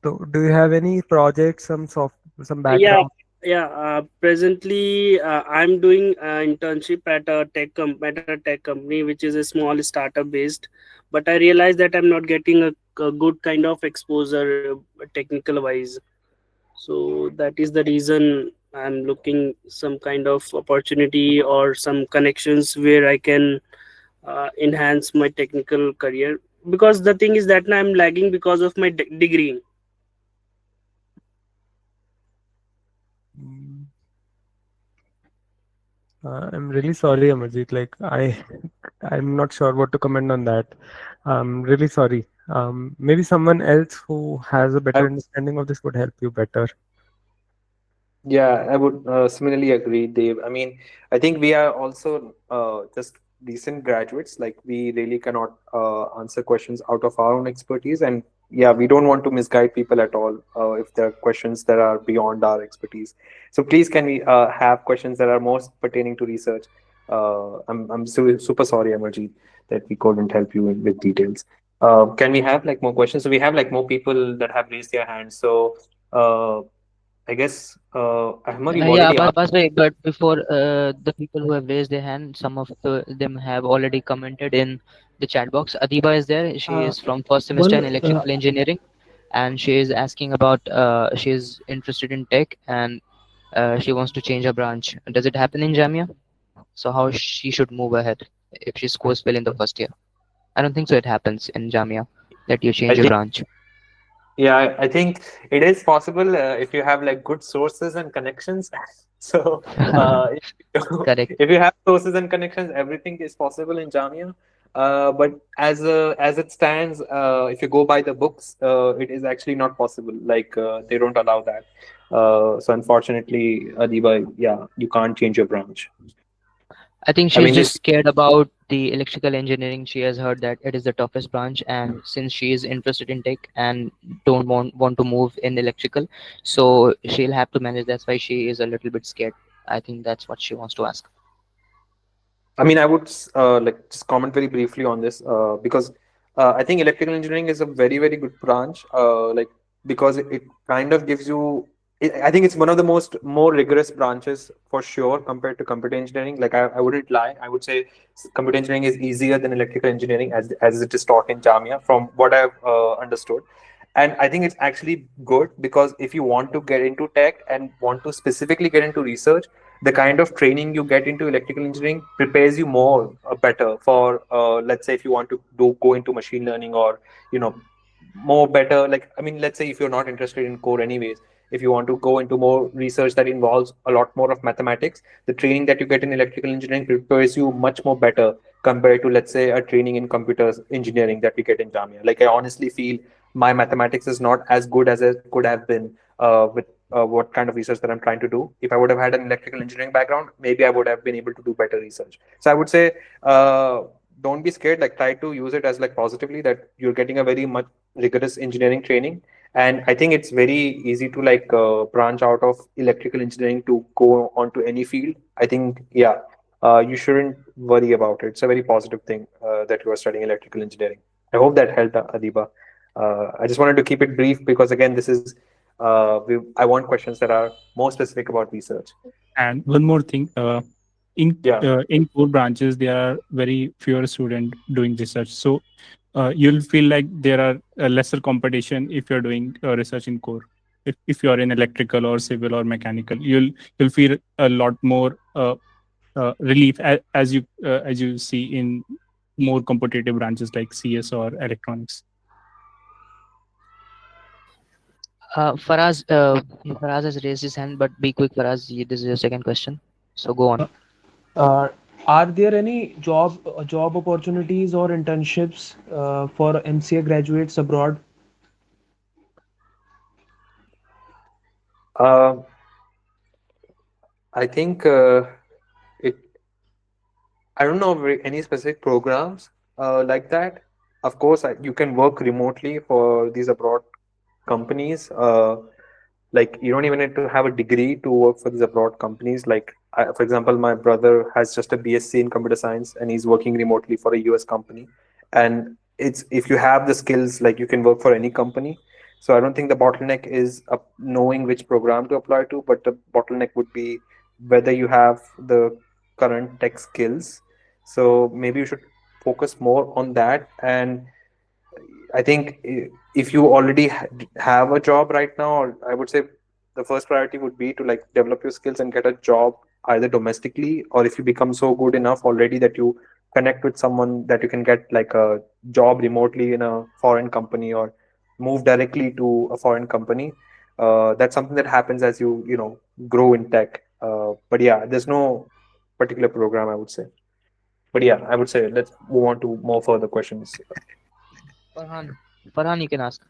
so, do you have any projects, some Yeah, background? yeah. Presently, I'm doing internship at a tech company, which is a small startup based. But I realized that I'm not getting a good kind of exposure, technical wise. So that is the reason I'm looking some kind of opportunity or some connections where I can enhance my technical career. Because the thing is that I'm lagging because of my degree. Mm, I'm really sorry, Amarjeet. Like, I'm not sure what to comment on that. Really sorry. Maybe someone else who has a better understanding of this would help you better. Yeah, I would similarly agree, Dave. I mean, I think we are also just recent graduates. Like, we really cannot answer questions out of our own expertise. And yeah, we don't want to misguide people at all if there are questions that are beyond our expertise. So please, can we have questions that are most pertaining to research? I'm super sorry, Amarjeet, that we couldn't help you with details. Can we have like more questions? So we have like more people that have raised their hands. So. I guess Ahmad, you've Yeah, already asked. Abbas bhai, but before the people who have raised their hand, some of them have already commented in the chat box. Adiba is there. She Uh, is from first semester one in electrical engineering, and she is asking about she is interested in tech and she wants to change her branch. Does it happen in Jamia? So how she should move ahead if she scores well in the first year? I don't think so. It happens in Jamia that you I change your think, branch. yeah, I think it is possible if you have like good sources and connections. So if you Correct. if you have sources and connections, everything is possible in Jamia. But as it stands, if you go by the books, it is actually not possible. Like they don't allow that. So unfortunately, Adiba, yeah, you can't change your branch. I think I she's mean, just if scared about the electrical engineering. She has heard that it is the toughest branch, and since she is interested in tech and don't want to move in electrical, so she'll have to manage. That's why she is a little bit scared. I think that's what she wants to ask. I mean, I would like just comment very briefly on this because I think electrical engineering is a very, very good branch. Like because it kind of gives you. I think it's one of the most more rigorous branches for sure compared to computer engineering. Like I wouldn't lie. I would say computer engineering is easier than electrical engineering as it is taught in Jamia from what I've understood. And I think it's actually good because if you want to get into tech and want to specifically get into research, the kind of training you get into electrical engineering prepares you more better for let's say if you want to go into machine learning or you know more better, like I mean let's say if you're not interested in core anyways, if you want to go into more research that involves a lot more of mathematics, the training that you get in electrical engineering prepares you much more better compared to let's say a training in computer engineering that we get in Jamia. Like I honestly feel my mathematics is not as good as it could have been with what kind of research that I'm trying to do. If I would have had an electrical engineering background, maybe I would have been able to do better research. So I would say, don't be scared. Like try to use it as like positively that you're getting a very much rigorous engineering training, and I think it's very easy to like branch out of electrical engineering to go onto any field. I think yeah, you shouldn't worry about it. It's a very positive thing that you are studying electrical engineering. I hope that helped, Adiba. I just wanted to keep it brief because again, this is I want questions that are more specific about research. And one more thing, Yeah, in core branches there are very fewer students doing research, so you'll feel like there are lesser competition if you're doing research in core. If you're in electrical or civil or mechanical, you'll feel a lot more relief as you see in more competitive branches like CS or electronics. Faraz has raised his hand, but be quick, Faraz. This is your second question, so go on. Uh, uh, are there any job opportunities or internships for MCA graduates abroad? uh, I think it. I don't know of any specific programs like that. Of course, you can work remotely for these abroad companies. Like you don't even need to have a degree to work for these abroad companies. Like for example, my brother has just a BSc in computer science and he's working remotely for a US company. And it's if you have the skills, like you can work for any company. So I don't think the bottleneck is knowing which program to apply to, but the bottleneck would be whether you have the current tech skills. So maybe you should focus more on that. And I think if you already have a job right now, I would say the first priority would be to like develop your skills and get a job either domestically, or if you become so good enough already that you connect with someone that you can get like a job remotely in a foreign company or move directly to a foreign company. That's something that happens as you know grow in tech. But yeah, there's no particular program I would say. But yeah, I would say let's move on to more further questions. Farhan, Farhan, you can ask.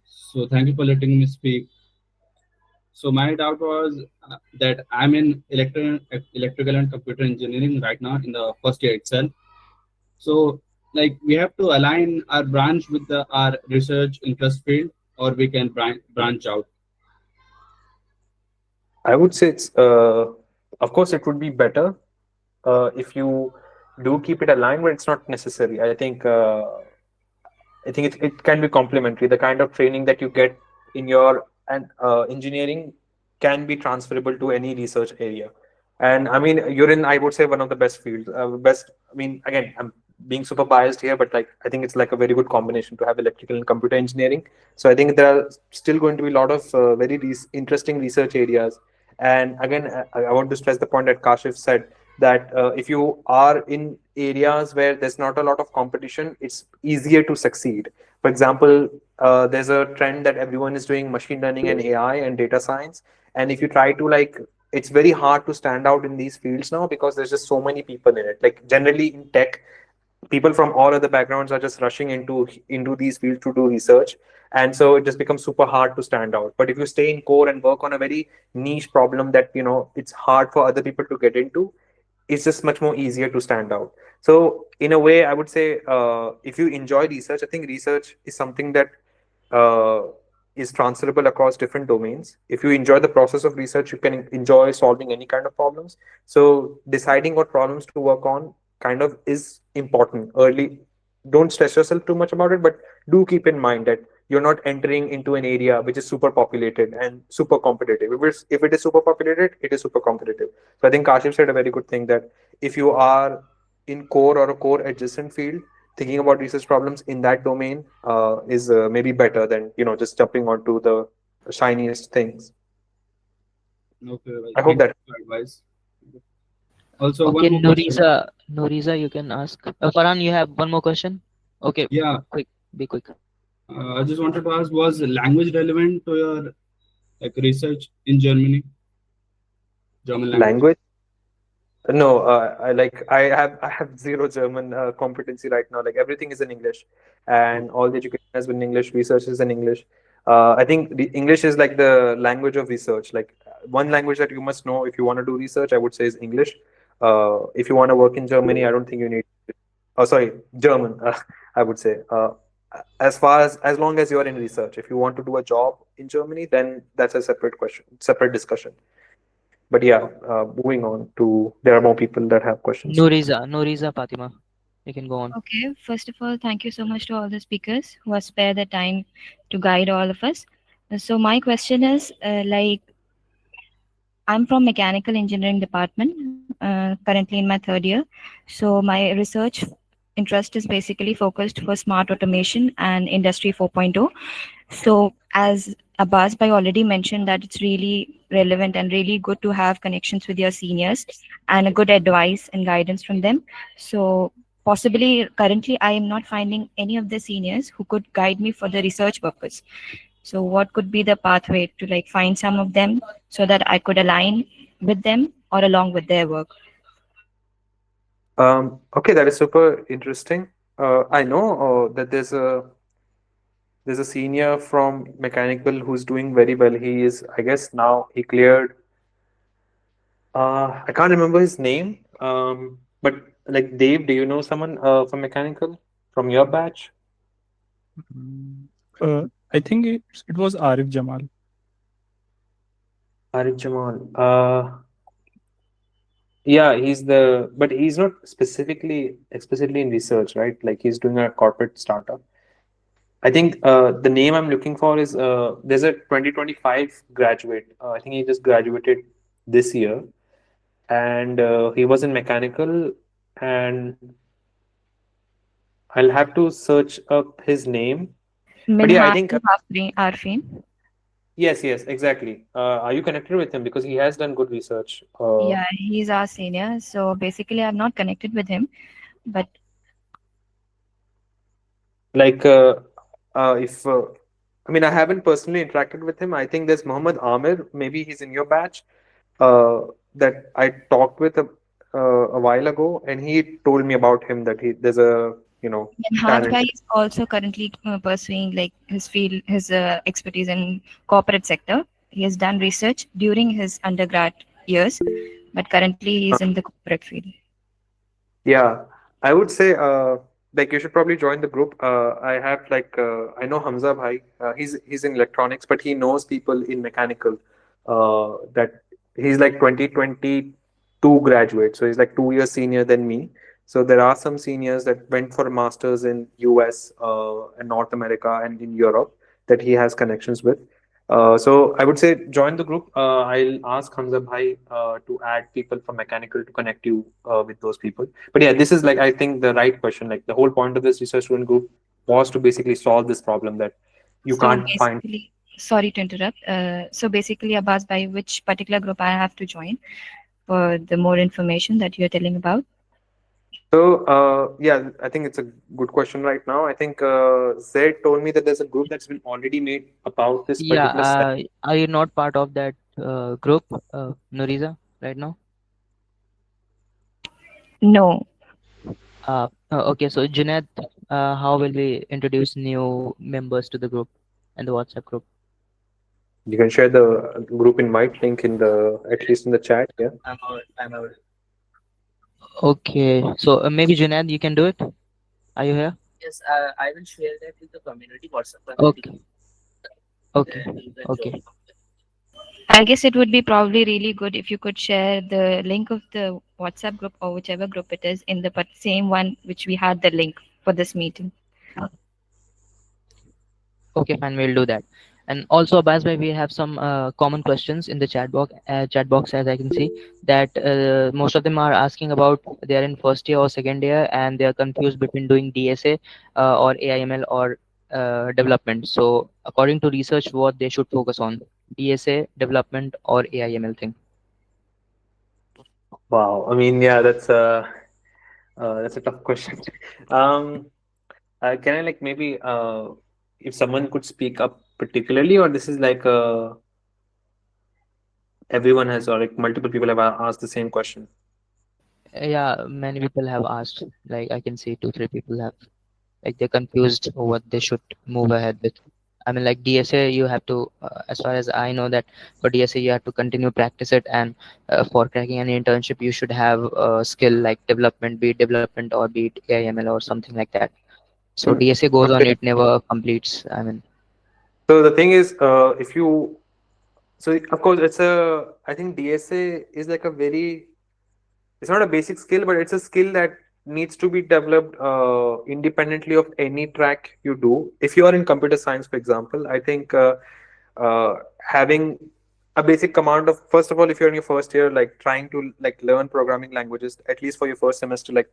So thank you for letting me speak. So my doubt was that I'm in electrical and computer engineering right now in the first year itself. So like we have to align our branch with our research interest field, or we can branch out. I would say it's, of course, it would be better if you do keep it aligned, but it's not necessary. I think it can be complementary. The kind of training that you get in your and engineering can be transferable to any research area. And I mean, you're in, I would say, one of the best fields. Best, I mean, again, I'm being super biased here, but like, I think it's like a very good combination to have electrical and computer engineering. So I think there are still going to be a lot of very interesting research areas. And again, I want to stress the point that Kashif said that if you are in areas where there's not a lot of competition, it's easier to succeed. For example, there's a trend that everyone is doing machine learning and AI and data science. And if you try to like, it's very hard to stand out in these fields now because there's just so many people in it. Like generally in tech, people from all other backgrounds are just rushing into these fields to do research, and so it just becomes super hard to stand out. But if you stay in core and work on a very niche problem that it's hard for other people to get into, it's just much more easier to stand out. So in a way, I would say, if you enjoy research, I think research is something that uh, is transferable across different domains. If you enjoy the process of research, you can enjoy solving any kind of problems. So deciding what problems to work on kind of is important early. Don't stress yourself too much about it, but do keep in mind that you're not entering into an area which is super populated and super competitive. If it is super populated, it is super competitive. So I think Kashif said a very good thing, that if you are in core or a core adjacent field, thinking about research problems in that domain is maybe better than just jumping onto the shiniest things. Okay, well, I hope thank that. you for your advice. Also, one Okay, more question. Noriza, you can ask. Farhan, you have one more question? Okay, Yeah, quick, be quick. I just wanted to ask, was language relevant to your like research in Germany, German language? Language. No, I have zero German competency right now. Like everything is in English, Oh, and all the education has been in English. Research is in English. I think the English is like the language of research. Like one language that you must know if you want to do research, I would say, is English. If you want to work in Germany, I don't think you need. Oh, sorry, German. I would say. As long as you are in research, if you want to do a job in Germany, then that's a separate question, separate discussion. But yeah, moving on to, there are more people that have questions. Noriza Fatima, you can go on. Okay, first of all, thank you so much to all the speakers who have spared the time to guide all of us. So my question is, I'm from mechanical engineering department, currently in my third year. So my research interest is basically focused for smart automation and Industry 4.0. So as Abbas Bhai already mentioned that it's really relevant and really good to have connections with your seniors and a good advice and guidance from them. So possibly currently I am not finding any of the seniors who could guide me for the research purpose. So what could be the pathway to like find some of them so that I could align with them or along with their work? Okay, that is super interesting. I know that there's a senior from mechanical who's doing very well. He is, I guess, now he cleared. I can't remember his name. But like Dave, do you know someone from mechanical from your batch? Mm, I think it was Arif Jamal. Arif Jamal. Yeah, but he's not specifically explicitly in research, right? Like he's doing a corporate startup. I think the name I'm looking for is there's a 2025 graduate. I think he just graduated this year, and he was in mechanical. And I'll have to search up his name. But yeah, I Minhaj think Arfin. yes, yes, exactly. Are you connected with him because he has done good research? Yeah, he's our senior. So basically, I'm not connected with him, but Like if I mean, I haven't personally interacted with him. I think there's Muhammad Amir. Maybe he's in your batch. Uh, that I talked with a while ago, and he told me about him that there's a Minhaj talent. Bhai is also currently pursuing like his field, his expertise in corporate sector. He has done research during his undergrad years, but currently he is in the corporate field. Yeah, I would say like you should probably join the group. I have like I know Hamza Bhai. He's in electronics, but he knows people in mechanical. That he's like 2022 graduate, so he's like 2 years senior than me. So there are some seniors that went for masters in US and North America and in Europe that he has connections with. So I would say join the group. I'll ask Hamza Bhai to add people from mechanical to connect you with those people. But yeah, this is like I think the right question. Like the whole point of this research student group was to basically solve this problem that you So can't find. basically, sorry to interrupt. So basically, Abbas, by which particular group I have to join for the more information that you're telling about? So yeah, I think it's a good question right now. I think Zed told me that there's a group that's been already made about this Yeah, particular set. are you not part of that group, Noriza, right now? No. Okay, so Junaid, how will we introduce new members to the group and the WhatsApp group? You can share the group invite link in the at least in the chat. Yeah. I'm out. Okay, so maybe Junaid, you can do it. Are you here? Yes, I will share that with the community WhatsApp community Okay, group. okay, Then you can okay. join from there. I guess it would be probably really good if you could share the link of the WhatsApp group or whichever group it is in the same one which we had the link for this meeting. Okay, fine, we'll do that. And also, Abbas bhai, we have some common questions in the chat box, as I can see that most of them are asking about they are in first year or second year, and they are confused between doing DSA or AIML or development. So, according to research, what they should focus on: DSA, development, or AIML thing. Wow. I mean, yeah, that's a tough question. Um, can I like maybe if someone could speak up particularly, or this is like everyone has, or like multiple people have asked the same question? Yeah, many people have asked. Like I can see two, three people have like they're confused what they should move ahead with. I mean, like DSA, you have to, as far as I know, that for DSA you have to continue practice it, and for cracking an internship, you should have a skill like development, be it development or be it AIML or something like that. So Hmm. DSA goes on; Okay. it never completes. I mean, So the thing is, if you so of course it's a I think DSA is like a very it's not a basic skill, but it's a skill that needs to be developed independently of any track you do. If you are in computer science, for example, I think uh, having a basic command of first of all, if you're in your first year, like trying to like learn programming languages at least for your first semester, like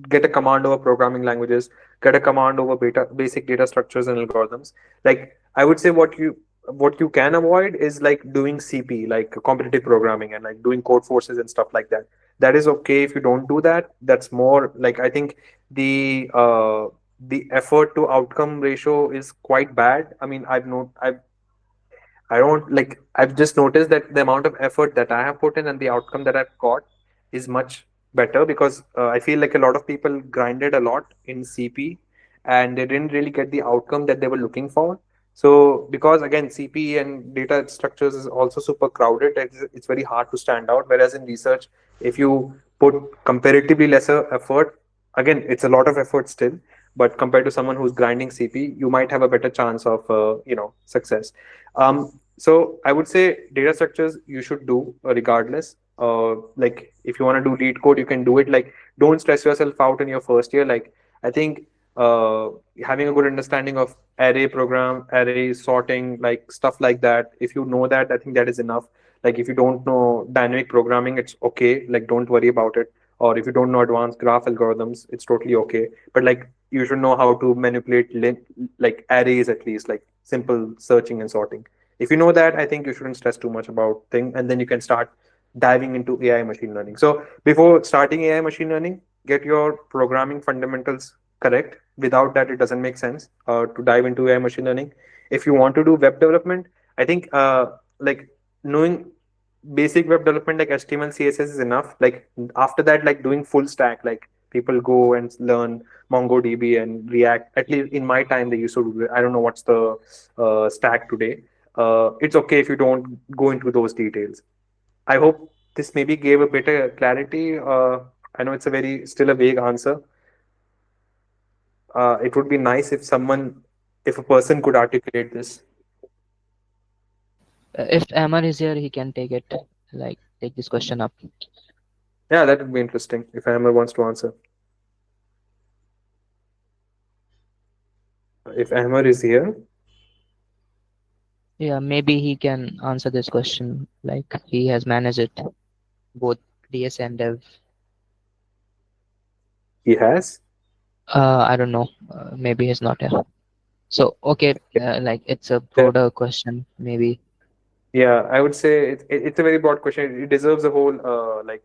get a command over programming languages, get a command over basic data structures and algorithms. Like I would say what you can avoid is like doing CP, like competitive programming, and like doing code forces and stuff like that. That is okay if you don't do that. That's more like I think the effort to outcome ratio is quite bad. I mean, I don't like I've just noticed that the amount of effort that I have put in and the outcome that I've got is much better because I feel like a lot of people grinded a lot in CP and they didn't really get the outcome that they were looking for. So because again CP and data structures is also super crowded, it's very hard to stand out. Whereas in research, if you put comparatively lesser effort, again it's a lot of effort still, but compared to someone who's grinding CP, you might have a better chance of success. So I would say data structures you should do regardless. Like if you want to do lead code, you can do it. Like don't stress yourself out in your first year. Like I think uh, having a good understanding of array sorting, like stuff like that. If you know that, I think that is enough. Like if you don't know dynamic programming, it's okay. Like don't worry about it. Or if you don't know advanced graph algorithms, it's totally okay. But like you should know how to manipulate like arrays at least, like simple searching and sorting. If you know that, I think you shouldn't stress too much about things, and then you can start diving into AI machine learning. So before starting AI machine learning, get your programming fundamentals correct. Without that, it doesn't make sense to dive into AI machine learning. If you want to do web development, I think like knowing basic web development like HTML, CSS is enough. Like after that, like doing full stack, like people go and learn MongoDB and React. At least in my time, they used to do it. I don't know what's the stack today. It's okay if you don't go into those details. I hope this maybe gave a better clarity. I know it's a very still a vague answer. It would be nice if a person could articulate this. if Amar is here, he can take it. Like take this question up. Yeah, that would be interesting if Amber wants to answer. If Amber is here, Yeah, maybe he can answer this question. Like he has managed it both DS and Dev. he has. I don't know. Maybe he's not here. So okay, like it's a Yeah, broader question. Maybe yeah, I would say it's a very broad question. It deserves a whole like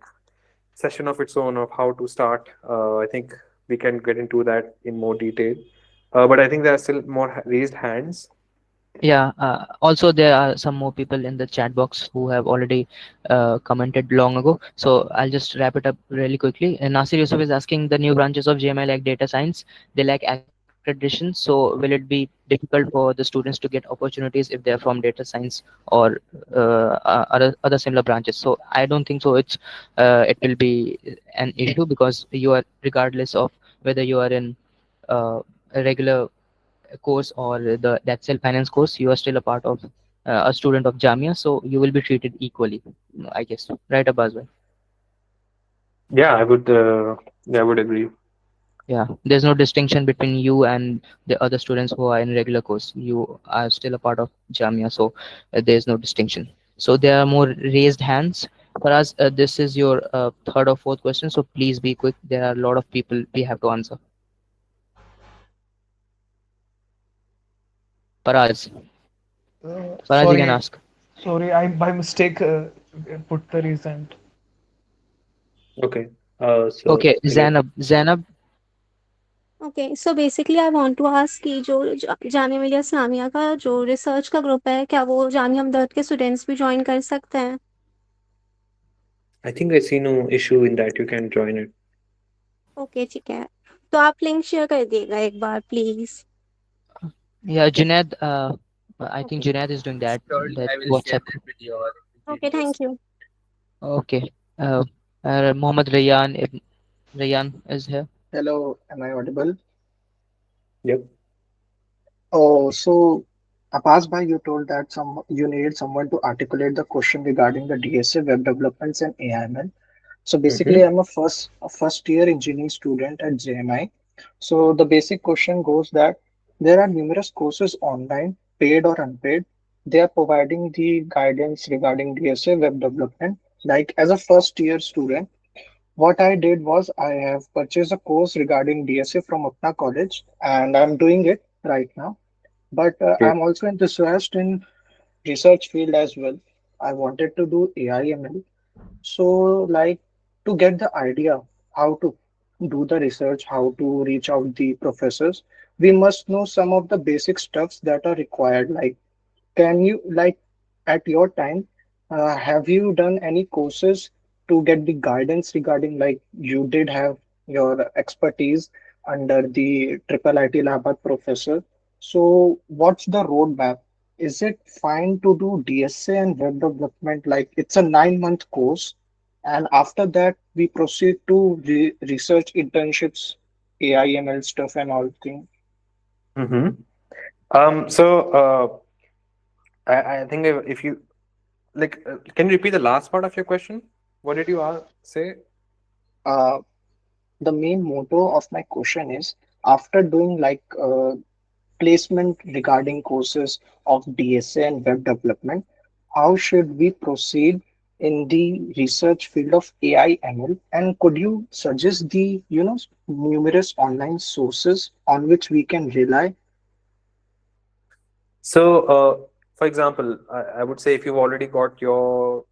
session of its own of how to start. I think we can get into that in more detail. But I think there are still more raised hands. Yeah, also there are some more people in the chat box who have already commented long ago. So I'll just wrap it up really quickly. And Nasir Yusuf is asking the new branches of GMI like data science, they lack accreditation. So will it be difficult for the students to get opportunities if they're from data science or other similar branches? So I don't think so. It will be an issue because you are regardless of whether you are in a regular course or the that self finance course, you are still a part of a student of Jamia, so you will be treated equally, I guess. Right, Abbas? Yeah, I would agree. Yeah, there's no distinction between you and the other students who are in regular course. You are still a part of Jamia, so there's no distinction. So there are more raised hands. For us, this is your third or fourth question, so please be quick. There are a lot of people we have to answer. Faraz, Faraz, you can Sorry, ask. sorry, I by mistake put the resent. Okay. So Okay, again, Zainab, okay so basically I want to ask कि जो जामिया मिलिया इस्लामिया का जो research का group है क्या वो जामिया हमदर्द के students भी ज्वाइन कर सकते हैं? I think I see no issue in that. You can join it. Okay ठीक है, तो आप लिंक शेयर कर दिएगा एक बार please. yeah, Junaid, I think okay. Junaid is doing that. Told That I will share WhatsApp. that with your okay videos. Thank you. Okay. Mohammed Rayyan, Rayyan is here. Hello, am I audible? Yep. Oh, so Abbas bhai, you told that you need someone to articulate the question regarding the DSA, web developments, and AIML. So Mm-hmm. basically, I'm a first year engineering student at JMI. So the basic question goes that there are numerous courses online, paid or unpaid. They are providing the guidance regarding DSA web development. Like as a first year student, what I did was I have purchased a course regarding DSA from Upna College, and I'm doing it right now. But Okay. I'm also enthusiastic in research field as well. I wanted to do AIML. So, like to get the idea how to do the research, how to reach out the professors, we must know some of the basic stuffs that are required. Like, can you like at your time, have you done any courses to get the guidance regarding like you did have your expertise under the triple IT lab professor? So, what's the roadmap? Is it fine to do DSA and web development? Like it's a 9 month course, and after that we proceed to research internships, AIML stuff and all things. Mm-hmm. So I think if you like, can you repeat the last part of your question? What did you say? Uh, the main motto of my question is after doing like placement regarding courses of DSA and web development, how should we proceed in the research field of AI ML? And could you suggest the numerous online sources on which we can rely? So, for example, I would say if you've already got your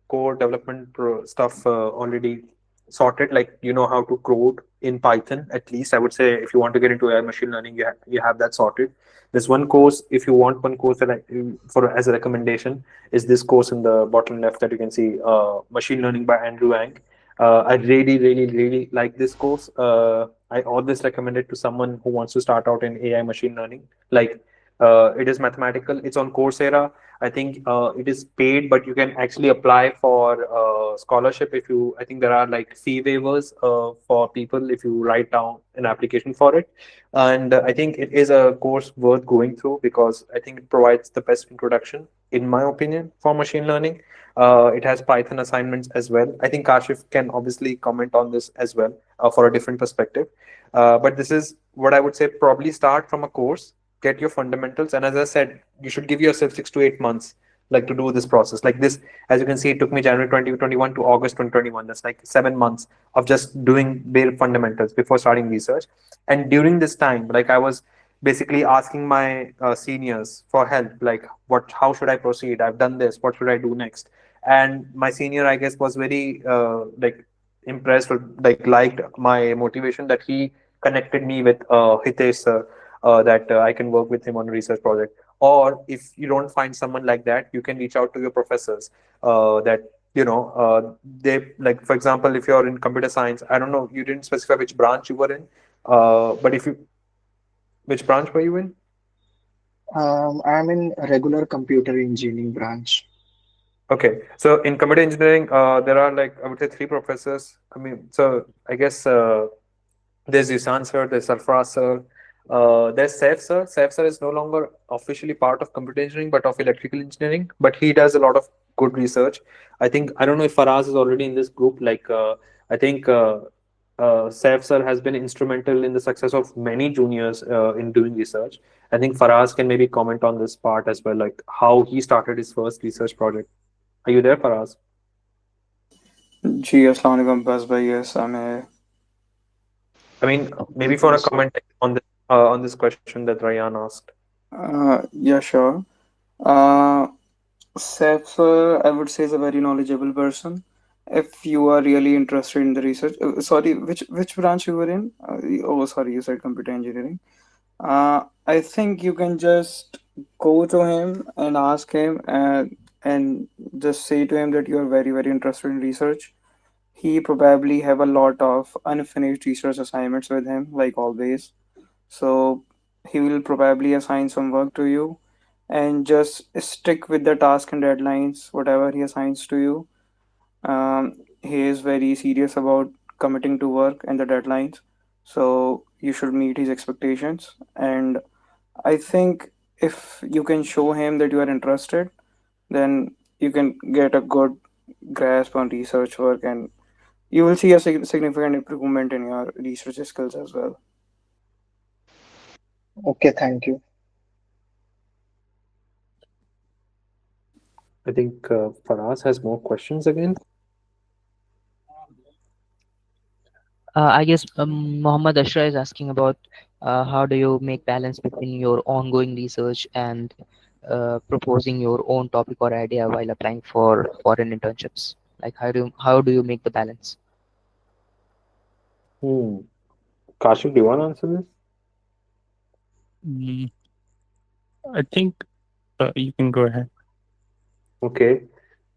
core development stuff already sorted, like you know how to code in Python, at least I would say if you want to get into AI machine learning, you have that sorted. There's one course, if you want one course that for as a recommendation is this course in the bottom left that you can see, Machine Learning by Andrew Ang. I really, really, really like this course. I always recommend it to someone who wants to start out in AI machine learning. Like it is mathematical. It's on Coursera. I think it is paid, but you can actually apply for scholarship if you. I think there are like fee waivers for people if you write down an application for it, and I think it is a course worth going through because I think it provides the best introduction, in my opinion, for machine learning. It has Python assignments as well. I think Kashif can obviously comment on this as well for a different perspective. But this is what I would say. Probably start from a course, get your fundamentals, and as I said, you should give yourself 6 to 8 months like to do this process. Like this, as you can see, it took me January 2021 to August 2021. That's like 7 months of just doing bare fundamentals before starting research. And during this time, like I was basically asking my seniors for help, like how should I proceed? I've done this. What should I do next? And my senior, I guess, was very like impressed or like liked my motivation that he connected me with Hitesh sir, that I can work with him on a research project. Or if you don't find someone like that, you can reach out to your professors, that they, like, for example, if you're in computer science, I don't know, you didn't specify which branch you were in, but if you which branch were you in? I'm in regular computer engineering branch. Okay, so in computer engineering, there are, like, I would say, three professors. I mean, so I guess there's Yusan sir, there's Sarfraz sir, there's Saif sir. Saif sir is no longer officially part of computer engineering, but of electrical engineering. But he does a lot of good research. I think, I don't know if Faraz is already in this group. Like, I think Saif sir has been instrumental in the success of many juniors in doing research. I think Faraz can maybe comment on this part as well, like how he started his first research project. Are you there, Faraz? जी अस्सलाम वालेकुम बस भाई yes मैं I mean, maybe if you want to comment on this question that Ryan asked. yeah sure uh Seth I would say is a very knowledgeable person if you are really interested in the research sorry which branch you were in oh sorry you said computer engineering I think you can just go to him and ask him and just say to him that you are very interested in research. He probably have a lot of unfinished research assignments with him, like always. So he will probably assign some work to you and just stick with the task and deadlines, whatever he assigns to you. He is very serious about committing to work and the deadlines. So you should meet his expectations. And I think if you can show him that you are interested, then you can get a good grasp on research work and you will see a significant improvement in your research skills as well. Okay, thank you. I think Faraz has more questions again. I guess Muhammad Ashra is asking about how do you make balance between your ongoing research and proposing your own topic or idea while applying for foreign internships? Like how do you make the balance? Hmm. Kashif, do you want to answer this? Mm, I think you can go ahead. Okay.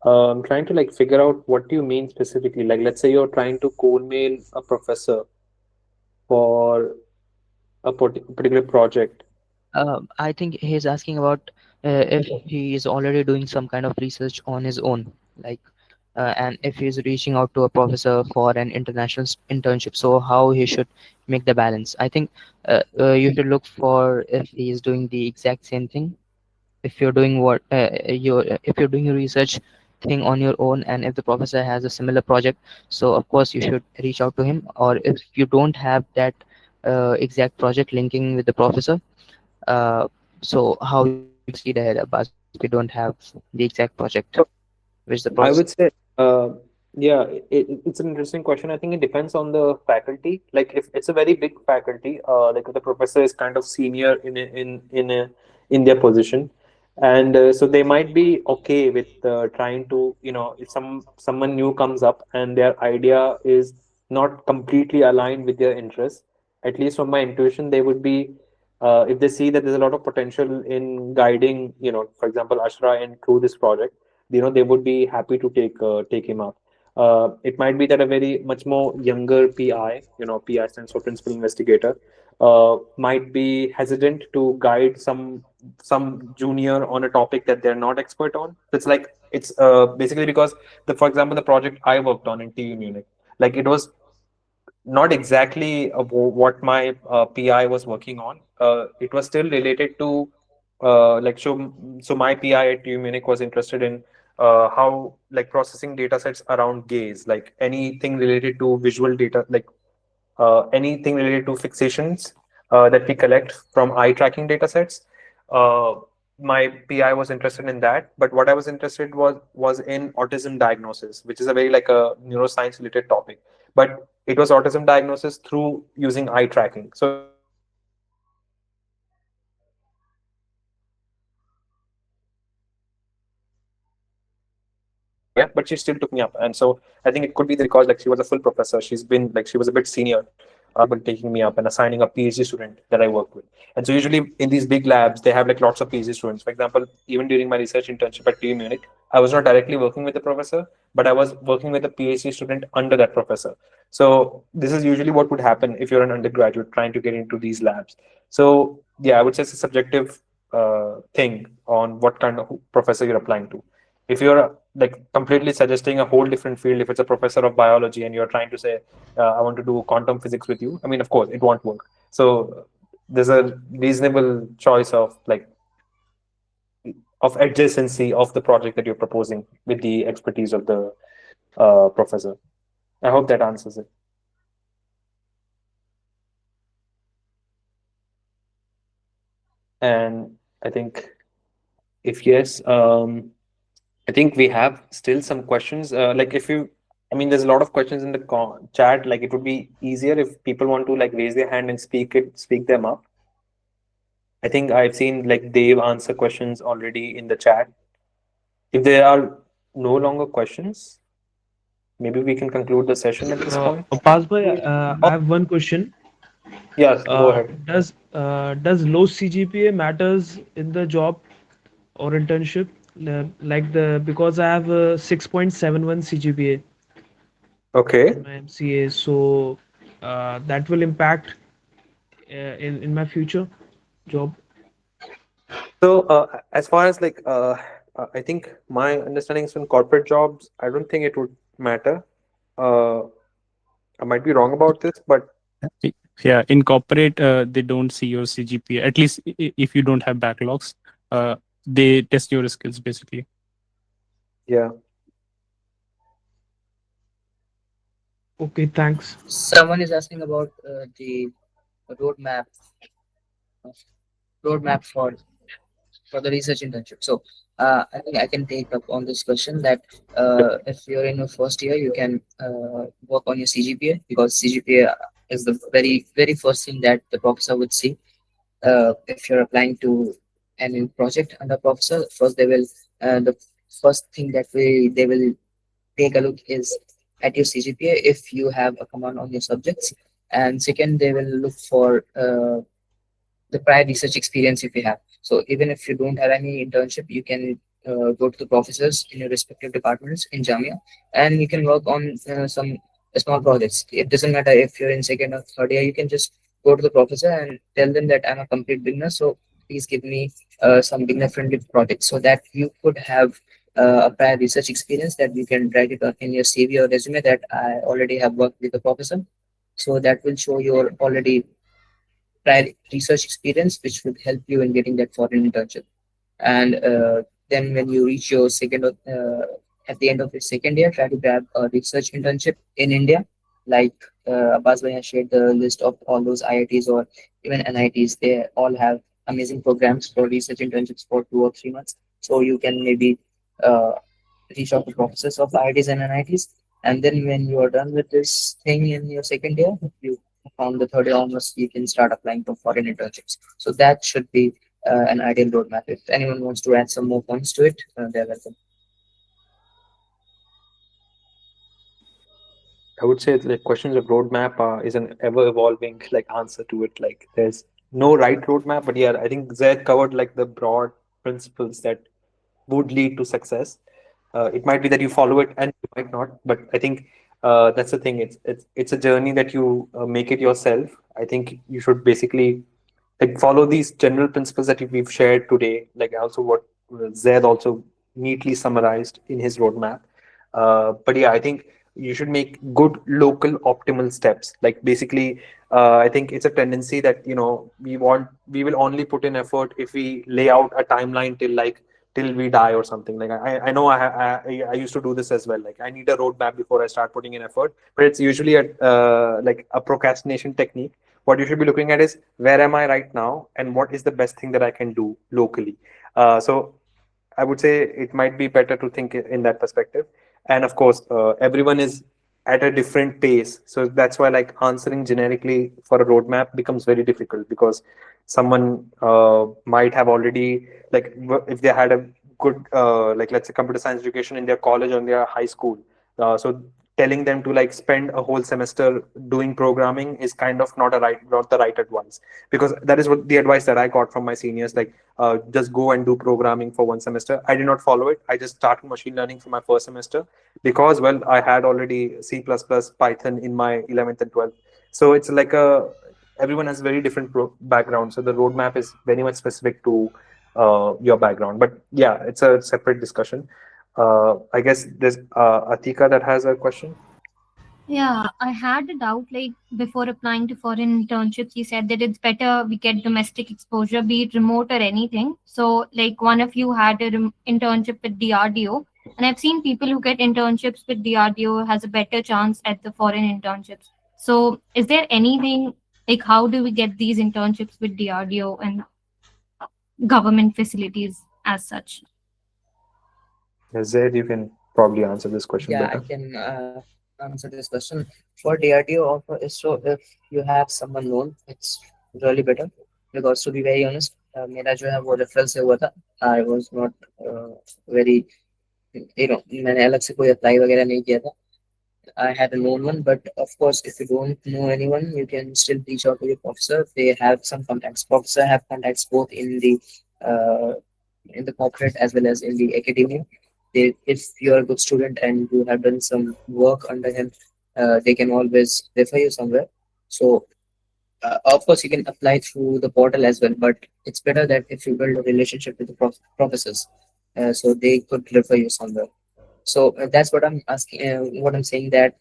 I'm trying to, like, figure out what do you mean specifically. Like, let's say you're trying to cold mail a professor for a particular project. I think he's asking about if he is already doing some kind of research on his own, like, and if he's reaching out to a professor for an international internship, so how he should make the balance. I think you should look for if he is doing the exact same thing. If you're doing what you if you're doing your research thing on your own, and if the professor has a similar project, so of course you should reach out to him. Or if you don't have that exact project linking with the professor, uh, so how you should proceed ahead about if you don't have the exact project which the I professor. would say, yeah, it's an interesting question. I think it depends on the faculty. Like, if it's a very big faculty, like if the professor is kind of senior in their position, and so they might be okay with trying to, if someone new comes up and their idea is not completely aligned with their interests. At least from my intuition, they would be, if they see that there's a lot of potential in guiding, for example, Ashra in through this project, they would be happy to take him up. It might be that a very much more younger PI, PI stands for principal investigator, might be hesitant to guide some junior on a topic that they're not expert on. It's like, it's basically because, for example, the project I worked on in TU Munich, like, it was not exactly what my PI was working on. It was still related to, like, so my PI at TU Munich was interested in how, like, processing data sets around gaze, like anything related to visual data, like anything related to fixations that we collect from eye tracking data sets. Uh, my PI was interested in that, but what I was interested was in autism diagnosis, which is a very, like, a neuroscience related topic. But it was autism diagnosis through using eye tracking. So it was very different area, but she still took me up. And so I think it could be because, like, she was a full professor. She's been, like, she was a bit senior. taking me up and assigning a PhD student that I work with. And so usually in these big labs, they have like lots of PhD students. For example, even during my research internship at TU Munich, I was not directly working with the professor, but I was working with a PhD student under that professor. So this is usually what would happen if you're an undergraduate trying to get into these labs. So yeah, I would say it's a subjective thing on what kind of professor you're applying to. If you're like completely suggesting a whole different field, if it's a professor of biology and you're trying to say, I want to do quantum physics with you, I mean, of course, it won't work. So there's a reasonable choice of adjacency of the project that you're proposing with the expertise of the professor. I hope that answers it. And I think if yes, I think we have still some questions. Like if you, I mean, there's a lot of questions in the chat. Like it would be easier if people want to like raise their hand and speak them up. I think I've seen like Dave answer questions already in the chat. If there are no longer questions, maybe we can conclude the session at this point. Pasbhai, I Oh, have one question. yes, go ahead. Does low CGPA matters in the job or internship? Like the because I have a 6.71 CGPA Okay. in my MCA, so that will impact in my future job. So as far as like I think my understanding is in corporate jobs, I don't think it would matter. Uh, I might be wrong about this, but Yeah, in corporate, they don't see your CGPA. At least if you don't have backlogs, they test your skills basically. yeah. Okay, thanks. Someone is asking about the roadmap roadmap for the research internship. So I think I can take up on this question that if you're in your first year, you can work on your CGPA because CGPA is the very first thing that the professor would see. If you're applying to any project under professor, first they will the first thing that they will take a look is at your CGPA if you have a command on your subjects, and second they will look for the prior research experience if you have. So even if you don't have any internship, you can go to the professors in your respective departments in Jamia, and you can work on some small projects. It doesn't matter if you're in second or third year. You can just go to the professor and tell them that I'm a complete beginner, so please give me some beginner-friendly projects so that you could have a prior research experience that you can write it in your CV or resume that I already have worked with the professor. So that will show you're already prior research experience, which would help you in getting that foreign internship. And then when you reach your at the end of your second year, try to grab a research internship in India. Like Abbas Bhai has shared the list of all those IITs or even NITs. They all have amazing programs for research internships for 2 or 3 months. So you can maybe uh, reach out to professors of IITs and NITs. And then when you are done with this thing in your second year, you from the third year onwards, you can start applying for foreign internships. So that should be an ideal roadmap. If anyone wants to add some more points to it, they're welcome. I would say the questions of roadmap is an ever evolving like answer to it. Like there's no right roadmap, but yeah, I think Zed covered like the broad principles that would lead to success. It might be that you follow it and you might not, but I think that's the thing. It's a journey that you make it yourself. I think you should basically like follow these general principles that we've shared today. Like also what Zed also neatly summarized in his roadmap. But yeah, I think you should make good local optimal steps. Like basically, I think it's a tendency that we will only put in effort if we lay out a timeline till we die or something. Like I know I used to do this as well. Like I need a roadmap before I start putting in effort, but it's usually a like a procrastination technique. What you should be looking at is where am I right now and what is the best thing that I can do locally. So I would say it might be better to think in that perspective. And of course, everyone is at a different pace. So that's why like answering generically for a roadmap becomes very difficult because someone might have already like if they had a good like let's say computer science education in their college or in their high school. So telling them to like spend a whole semester doing programming is kind of not the right advice, because that is what the advice that I got from my seniors, like just go and do programming for one semester. I did not follow it. I just started machine learning for my first semester because, well, I had already C++, Python in my 11th and 12th. So it's like a everyone has very different background, so the roadmap is very much specific to your background. But yeah, it's a separate discussion. I guess there's Atika that has a question. Yeah, I had a doubt like before applying to foreign internships, you said that it's better we get domestic exposure, be it remote or anything. So, like one of you had a internship with DRDO, and I've seen people who get internships with DRDO has a better chance at the foreign internships. So, is there anything like how do we get these internships with DRDO and government facilities as such? Zaid, you can probably answer this question Yeah, I better. can answer this question. For DRDO offer is, so if you have someone known, it's really better, because to be very honest, मेरा जो है वो referral से हुआ था. I was not very, मैंने अलग से कोई अप्लाई वगैरह नहीं किया था. I had a known one, but of course, if you don't know anyone, you can still reach out to your professor. They have some contacts. Professor have contacts both uh, in the corporate as well as in the academia. If you're a good student and you have done some work under him, they can always refer you somewhere. So, of course, you can apply through the portal as well. But it's better that if you build a relationship with the professors, so they could refer you somewhere. So that's what I'm asking. What I'm saying, that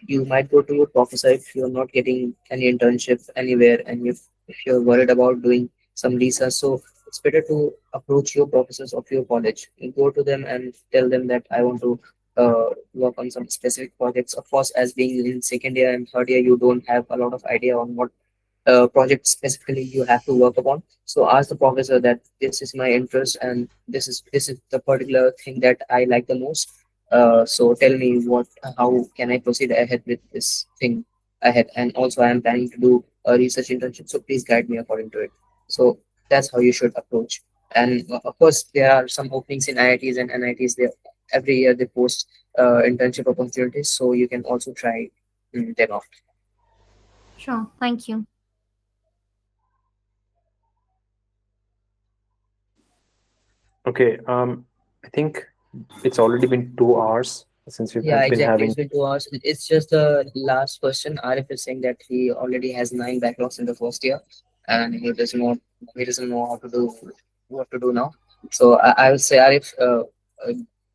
you might go to your professor if you're not getting any internship anywhere, and if you're worried about doing some research. So it's better to approach your professors of your college. You go to them and tell them that I want to work on some specific projects. Of course, as being in second year and third year, you don't have a lot of idea on what project specifically you have to work upon. So ask the professor that this is my interest and this is the particular thing that I like the most. So tell me how can I proceed ahead with this thing ahead. And also I am planning to do a research internship. So please guide me according to it. So that's how you should approach. And of course there are some openings in IITs and NITs. There every year they post internship opportunities. So you can also try them out. Sure, thank you. Okay. I think it's already been 2 hours since we've Yeah, been exactly. having. It's been 2 hours. It's just the last question. Arif is saying that he already has 9 backlogs in the first year, and he doesn't know how to do what to do now. So I would say Arif,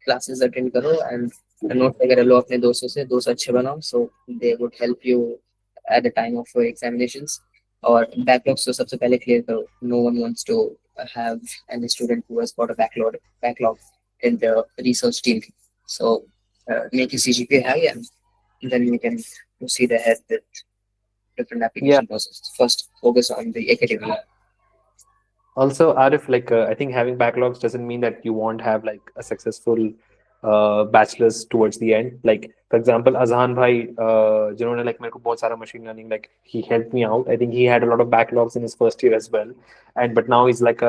classes attend करो and note वगैरह लो अपने दोस्तों से, दोस्त अच्छे बनाओ, so they would help you at the time of your examinations. और backlogs तो सबसे पहले clear करो. No one wants to have any student who has got a backlog in the research team. So make your CGPA high, and then you can proceed ahead with different Yeah. application process. First, focus on the academia. Also, Arif, like I think having backlogs doesn't mean that you won't have like a successful bachelor's towards the end. Like for example, Azhan bhai, जिन्होंने like मेरे को बहुत सारा machine learning, like he helped me out. I think he had a lot of backlogs in his first year as well, and but now he's like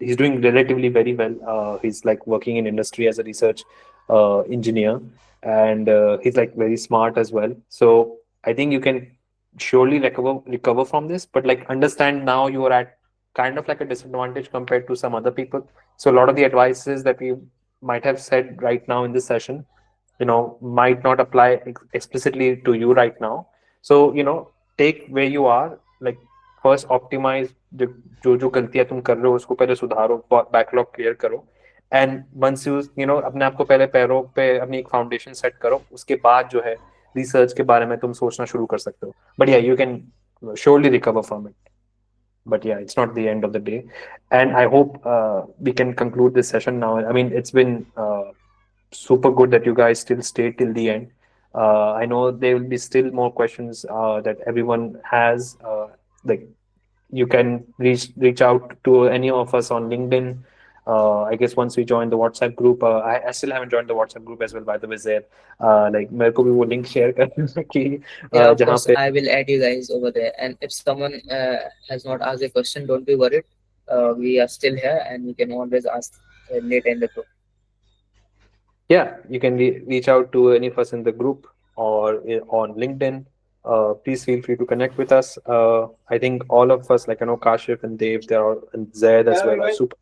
he's doing relatively very well. He's like working in industry as a research engineer, and he's like very smart as well. So I think you can surely recover from this, but like understand now you are at kind of like a disadvantage compared to some other people. So a lot of the advices that we might have said right now in this session, might not apply explicitly to you right now. So take where you are, like first optimize जो जो गलतियां तुम कर रहे हो उसको पहले सुधारो, बैकलॉग क्लियर करो, एंड वंस यू अपने आप को पहले पैरों पे अपनी एक फाउंडेशन सेट करो, उसके बाद जो है रिसर्च के बारे में तुम सोचना शुरू कर सकते हो. बट या you can surely recover from it. But yeah, it's not the end of the day, and I hope we can conclude this session now. I mean, it's been super good that you guys still stayed till the end. I know there will be still more questions that everyone has. Like you can reach out to any of us on LinkedIn. I guess once we join the WhatsApp group, I still haven't joined the WhatsApp group as well. By the way, there, like मेरे को भी वो link share कर कि Yeah, of जहाँ course, पे. I will add you guys over there. And if someone has not asked a question, don't be worried. We are still here, and you can always ask later in the group. Yeah, you can reach out to any of us in the group or on LinkedIn. Please feel free to connect with us. I think all of us, like I know Kashif and Dave, they're all, and Zaid as well, are super.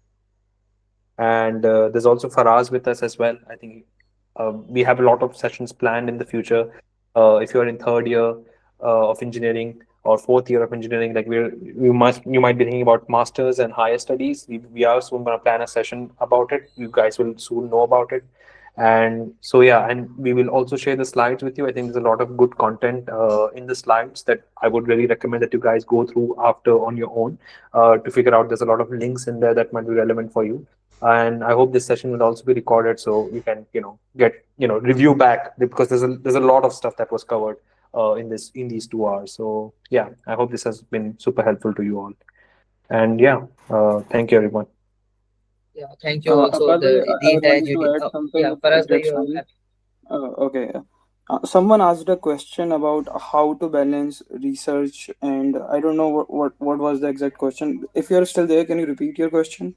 And there's also Faraz with us as well. I think we have a lot of sessions planned in the future. If you're in third year of engineering or fourth year of engineering, like you might be thinking about masters and higher studies. We are soon going to plan a session about it. You guys will soon know about it. And so yeah, and we will also share the slides with you. I think there's a lot of good content in the slides that I would really recommend that you guys go through after on your own to figure out. There's a lot of links in there that might be relevant for you. And I hope this session will also be recorded so you can get review back, because there's a lot of stuff that was covered in these 2 hours. So yeah, I hope this has been super helpful to you all. And yeah, thank you everyone. Yeah, thank you also Akash bhai, the I would entire like to GT. add Oh, yeah, something if Faraz bhai, that's you fine. have. Okay. Someone asked a question about how to balance research, and I don't know what was the exact question. If you're still there, can you repeat your question?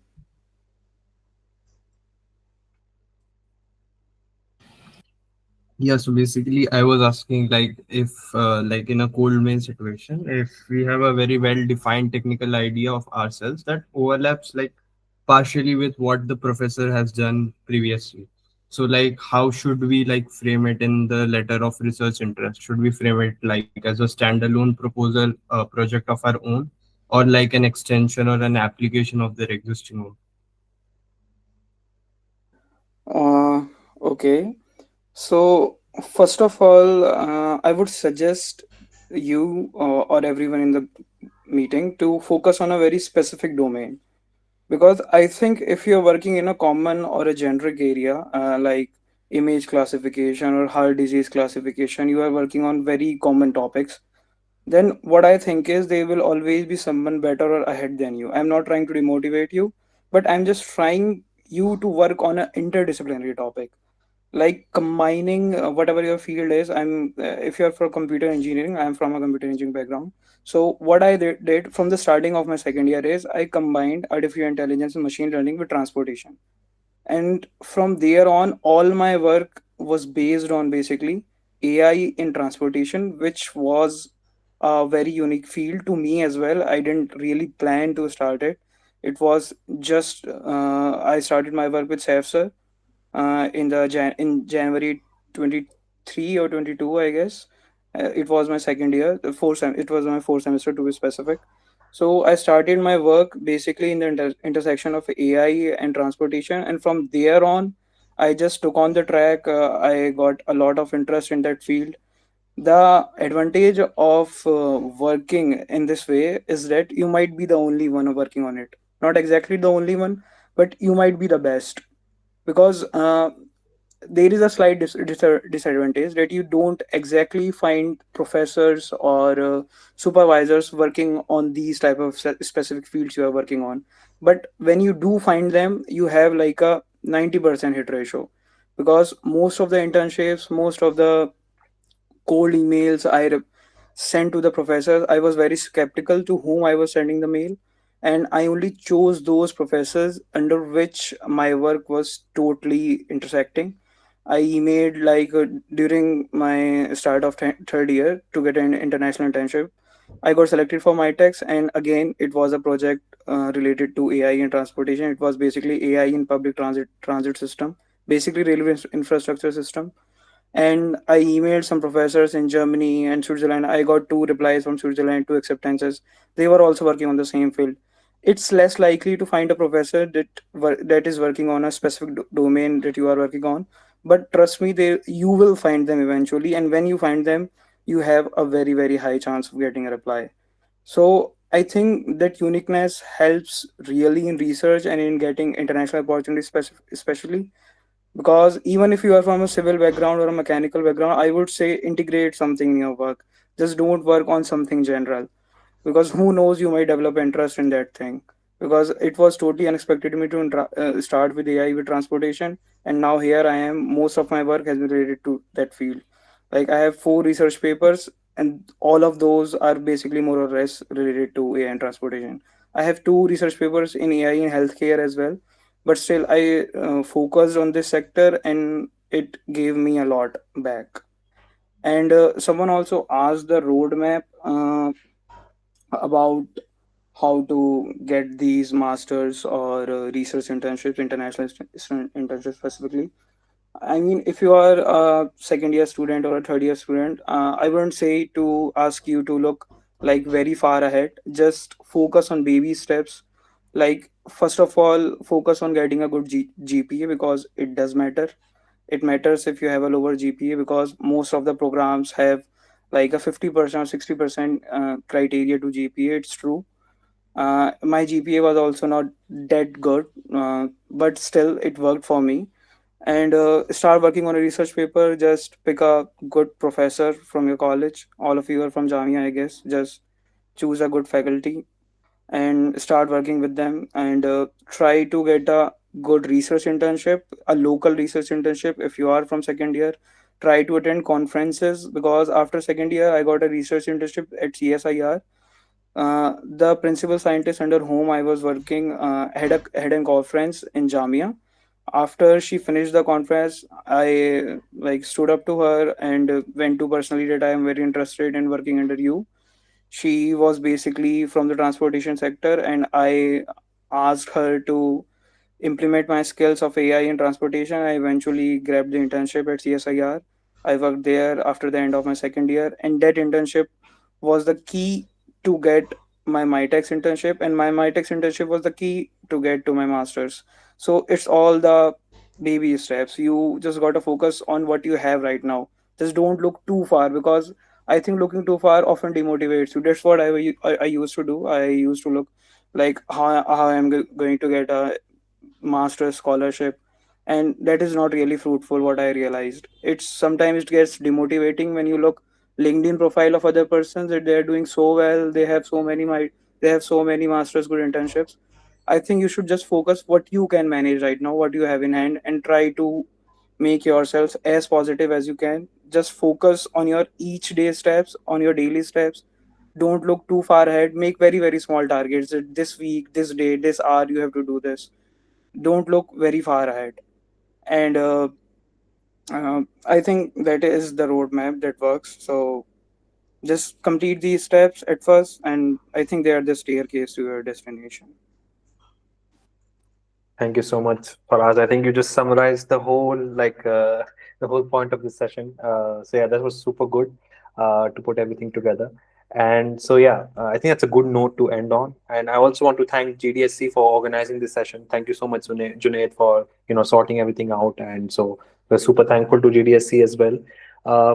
Yeah, so basically, I was asking like if, like in a cold main situation, if we have a very well-defined technical idea of ourselves that overlaps like partially with what the professor has done previously. So, like, how should we like frame it in the letter of research interest? Should we frame it like as a standalone proposal, project of our own, or like an extension or an application of their existing one? Okay. So, first of all, I would suggest you or everyone in the meeting to focus on a very specific domain. Because I think if you're working in a common or a generic area, like image classification or heart disease classification, you are working on very common topics, then what I think is they will always be someone better or ahead than you. I'm not trying to demotivate you, but I'm just trying you to work on an interdisciplinary topic, like combining whatever your field is. If you're for computer engineering, I'm from a computer engineering background. So what I did from the starting of my second year is I combined artificial intelligence and machine learning with transportation, and from there on all my work was based on basically AI in transportation, which was a very unique field to me as well. I didn't really plan to start it. It was just I started my work with SAFSA in January 23 or 22, I guess. It was my second year, it was my fourth semester to be specific. So I started my work basically in the intersection of AI and transportation, and from there on, I just took on the track. I got a lot of interest in that field. The advantage of working in this way is that you might be the only one working on it. Not exactly the only one, but you might be the best, because there is a slight disadvantage that you don't exactly find professors or supervisors working on these type of specific fields you are working on. But when you do find them, you have like a 90% hit ratio, because most of the internships, most of the cold emails sent to the professors, I was very skeptical to whom I was sending the mail, and I only chose those professors under which my work was totally intersecting. I emailed like during my start of third year to get an international internship. I got selected for my text, and again, it was a project related to AI in transportation. It was basically AI in public transit system, basically railway infrastructure system. And I emailed some professors in Germany and Switzerland. I got two replies from Switzerland, two acceptances. They were also working on the same field. It's less likely to find a professor that is working on a specific domain that you are working on, but trust me, you will find them eventually, and when you find them, you have a very very high chance of getting a reply. So I think that uniqueness helps really in research and in getting international opportunities, especially because even if you are from a civil background or a mechanical background, I would say integrate something in your work. Just don't work on something general, because who knows, you might develop interest in that thing. Because it was totally unexpected to me to start with AI with transportation, and now here I am. Most of my work has been related to that field. Like I have four research papers, and all of those are basically more or less related to AI and transportation. I have two research papers in AI in healthcare as well, but still I focused on this sector, and it gave me a lot back. And someone also asked the roadmap about how to get these masters or research internships, international internships specifically. I mean, if you are a second year student or a third year student, I wouldn't say to ask you to look like very far ahead. Just focus on baby steps. Like, first of all, focus on getting a good GPA, because it does matter. It matters if you have a lower GPA, because most of the programs have like a 50% or 60% criteria to GPA. It's true. My GPA was also not that good, but still it worked for me. And start working on a research paper. Just pick a good professor from your college. All of you are from Jamia, I guess. Just choose a good faculty and start working with them, and try to get a good research internship, a local research internship. If you are from second year, try to attend conferences, because after second year I got a research internship at CSIR. The principal scientist under whom I was working had a conference in Jamia. After she finished the conference, I like stood up to her and went to personally that I am very interested in working under you. She was basically from the transportation sector, and I asked her to implement my skills of AI in transportation. I eventually grabbed the internship at CSIR. I worked there after the end of my second year, and that internship was the key to get my MyTex internship, and my MyTex internship was the key to get to my master's. So it's all the baby steps. You just got to focus on what you have right now. Just don't look too far, because I think looking too far often demotivates you. That's what I used to do. I used to look like how I'm going to get a master's scholarship, and that is not really fruitful. What I realized, it's sometimes it gets demotivating when you look LinkedIn profile of other persons that they are doing so well, they have so many master's good internships. I think you should just focus what you can manage right now, what you have in hand, and try to make yourself as positive as you can. Just focus on your each day steps, on your daily steps. Don't look too far ahead. Make very very small targets, that this week, this day, this hour you have to do this. Don't look very far ahead. And I think that is the roadmap that works. So just complete these steps at first, and I think they are the staircase to your destination. Thank you so much, Faraz. I think you just summarized the whole the whole point of this session. So yeah, that was super good to put everything together. And so yeah, I think that's a good note to end on. And I also want to thank GDSC for organizing this session. Thank you so much, Junaid, for sorting everything out. And so we're super thankful to GDSC as well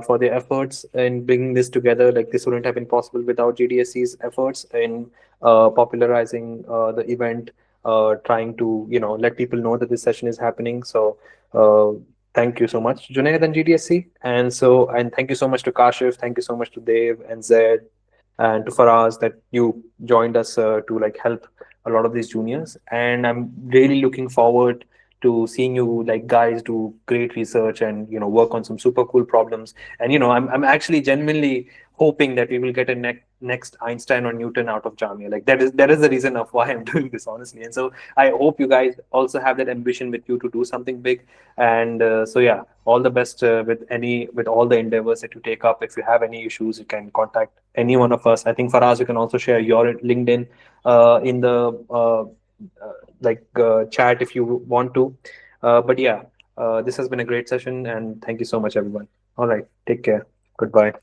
for their efforts in bringing this together. Like this wouldn't have been possible without GDSC's efforts in popularizing the event, trying to let people know that this session is happening. So thank you so much, Junaid and GDSC. And thank you so much to Kashif, thank you so much to Dev and Zed, and to Faraz that you joined us to like help a lot of these juniors. And I'm really looking forward to seeing you like guys do great research and work on some super cool problems. And I'm actually genuinely hoping that we will get a next Einstein or Newton out of Jamia. Like that is the reason of why I'm doing this, honestly. And so I hope you guys also have that ambition with you to do something big. And so yeah, all the best with all the endeavors that you take up. If you have any issues, you can contact any one of us. I think Faraz, you can also share your LinkedIn in the chat if you want to. But yeah, this has been a great session, and thank you so much, everyone. All right, take care. Goodbye.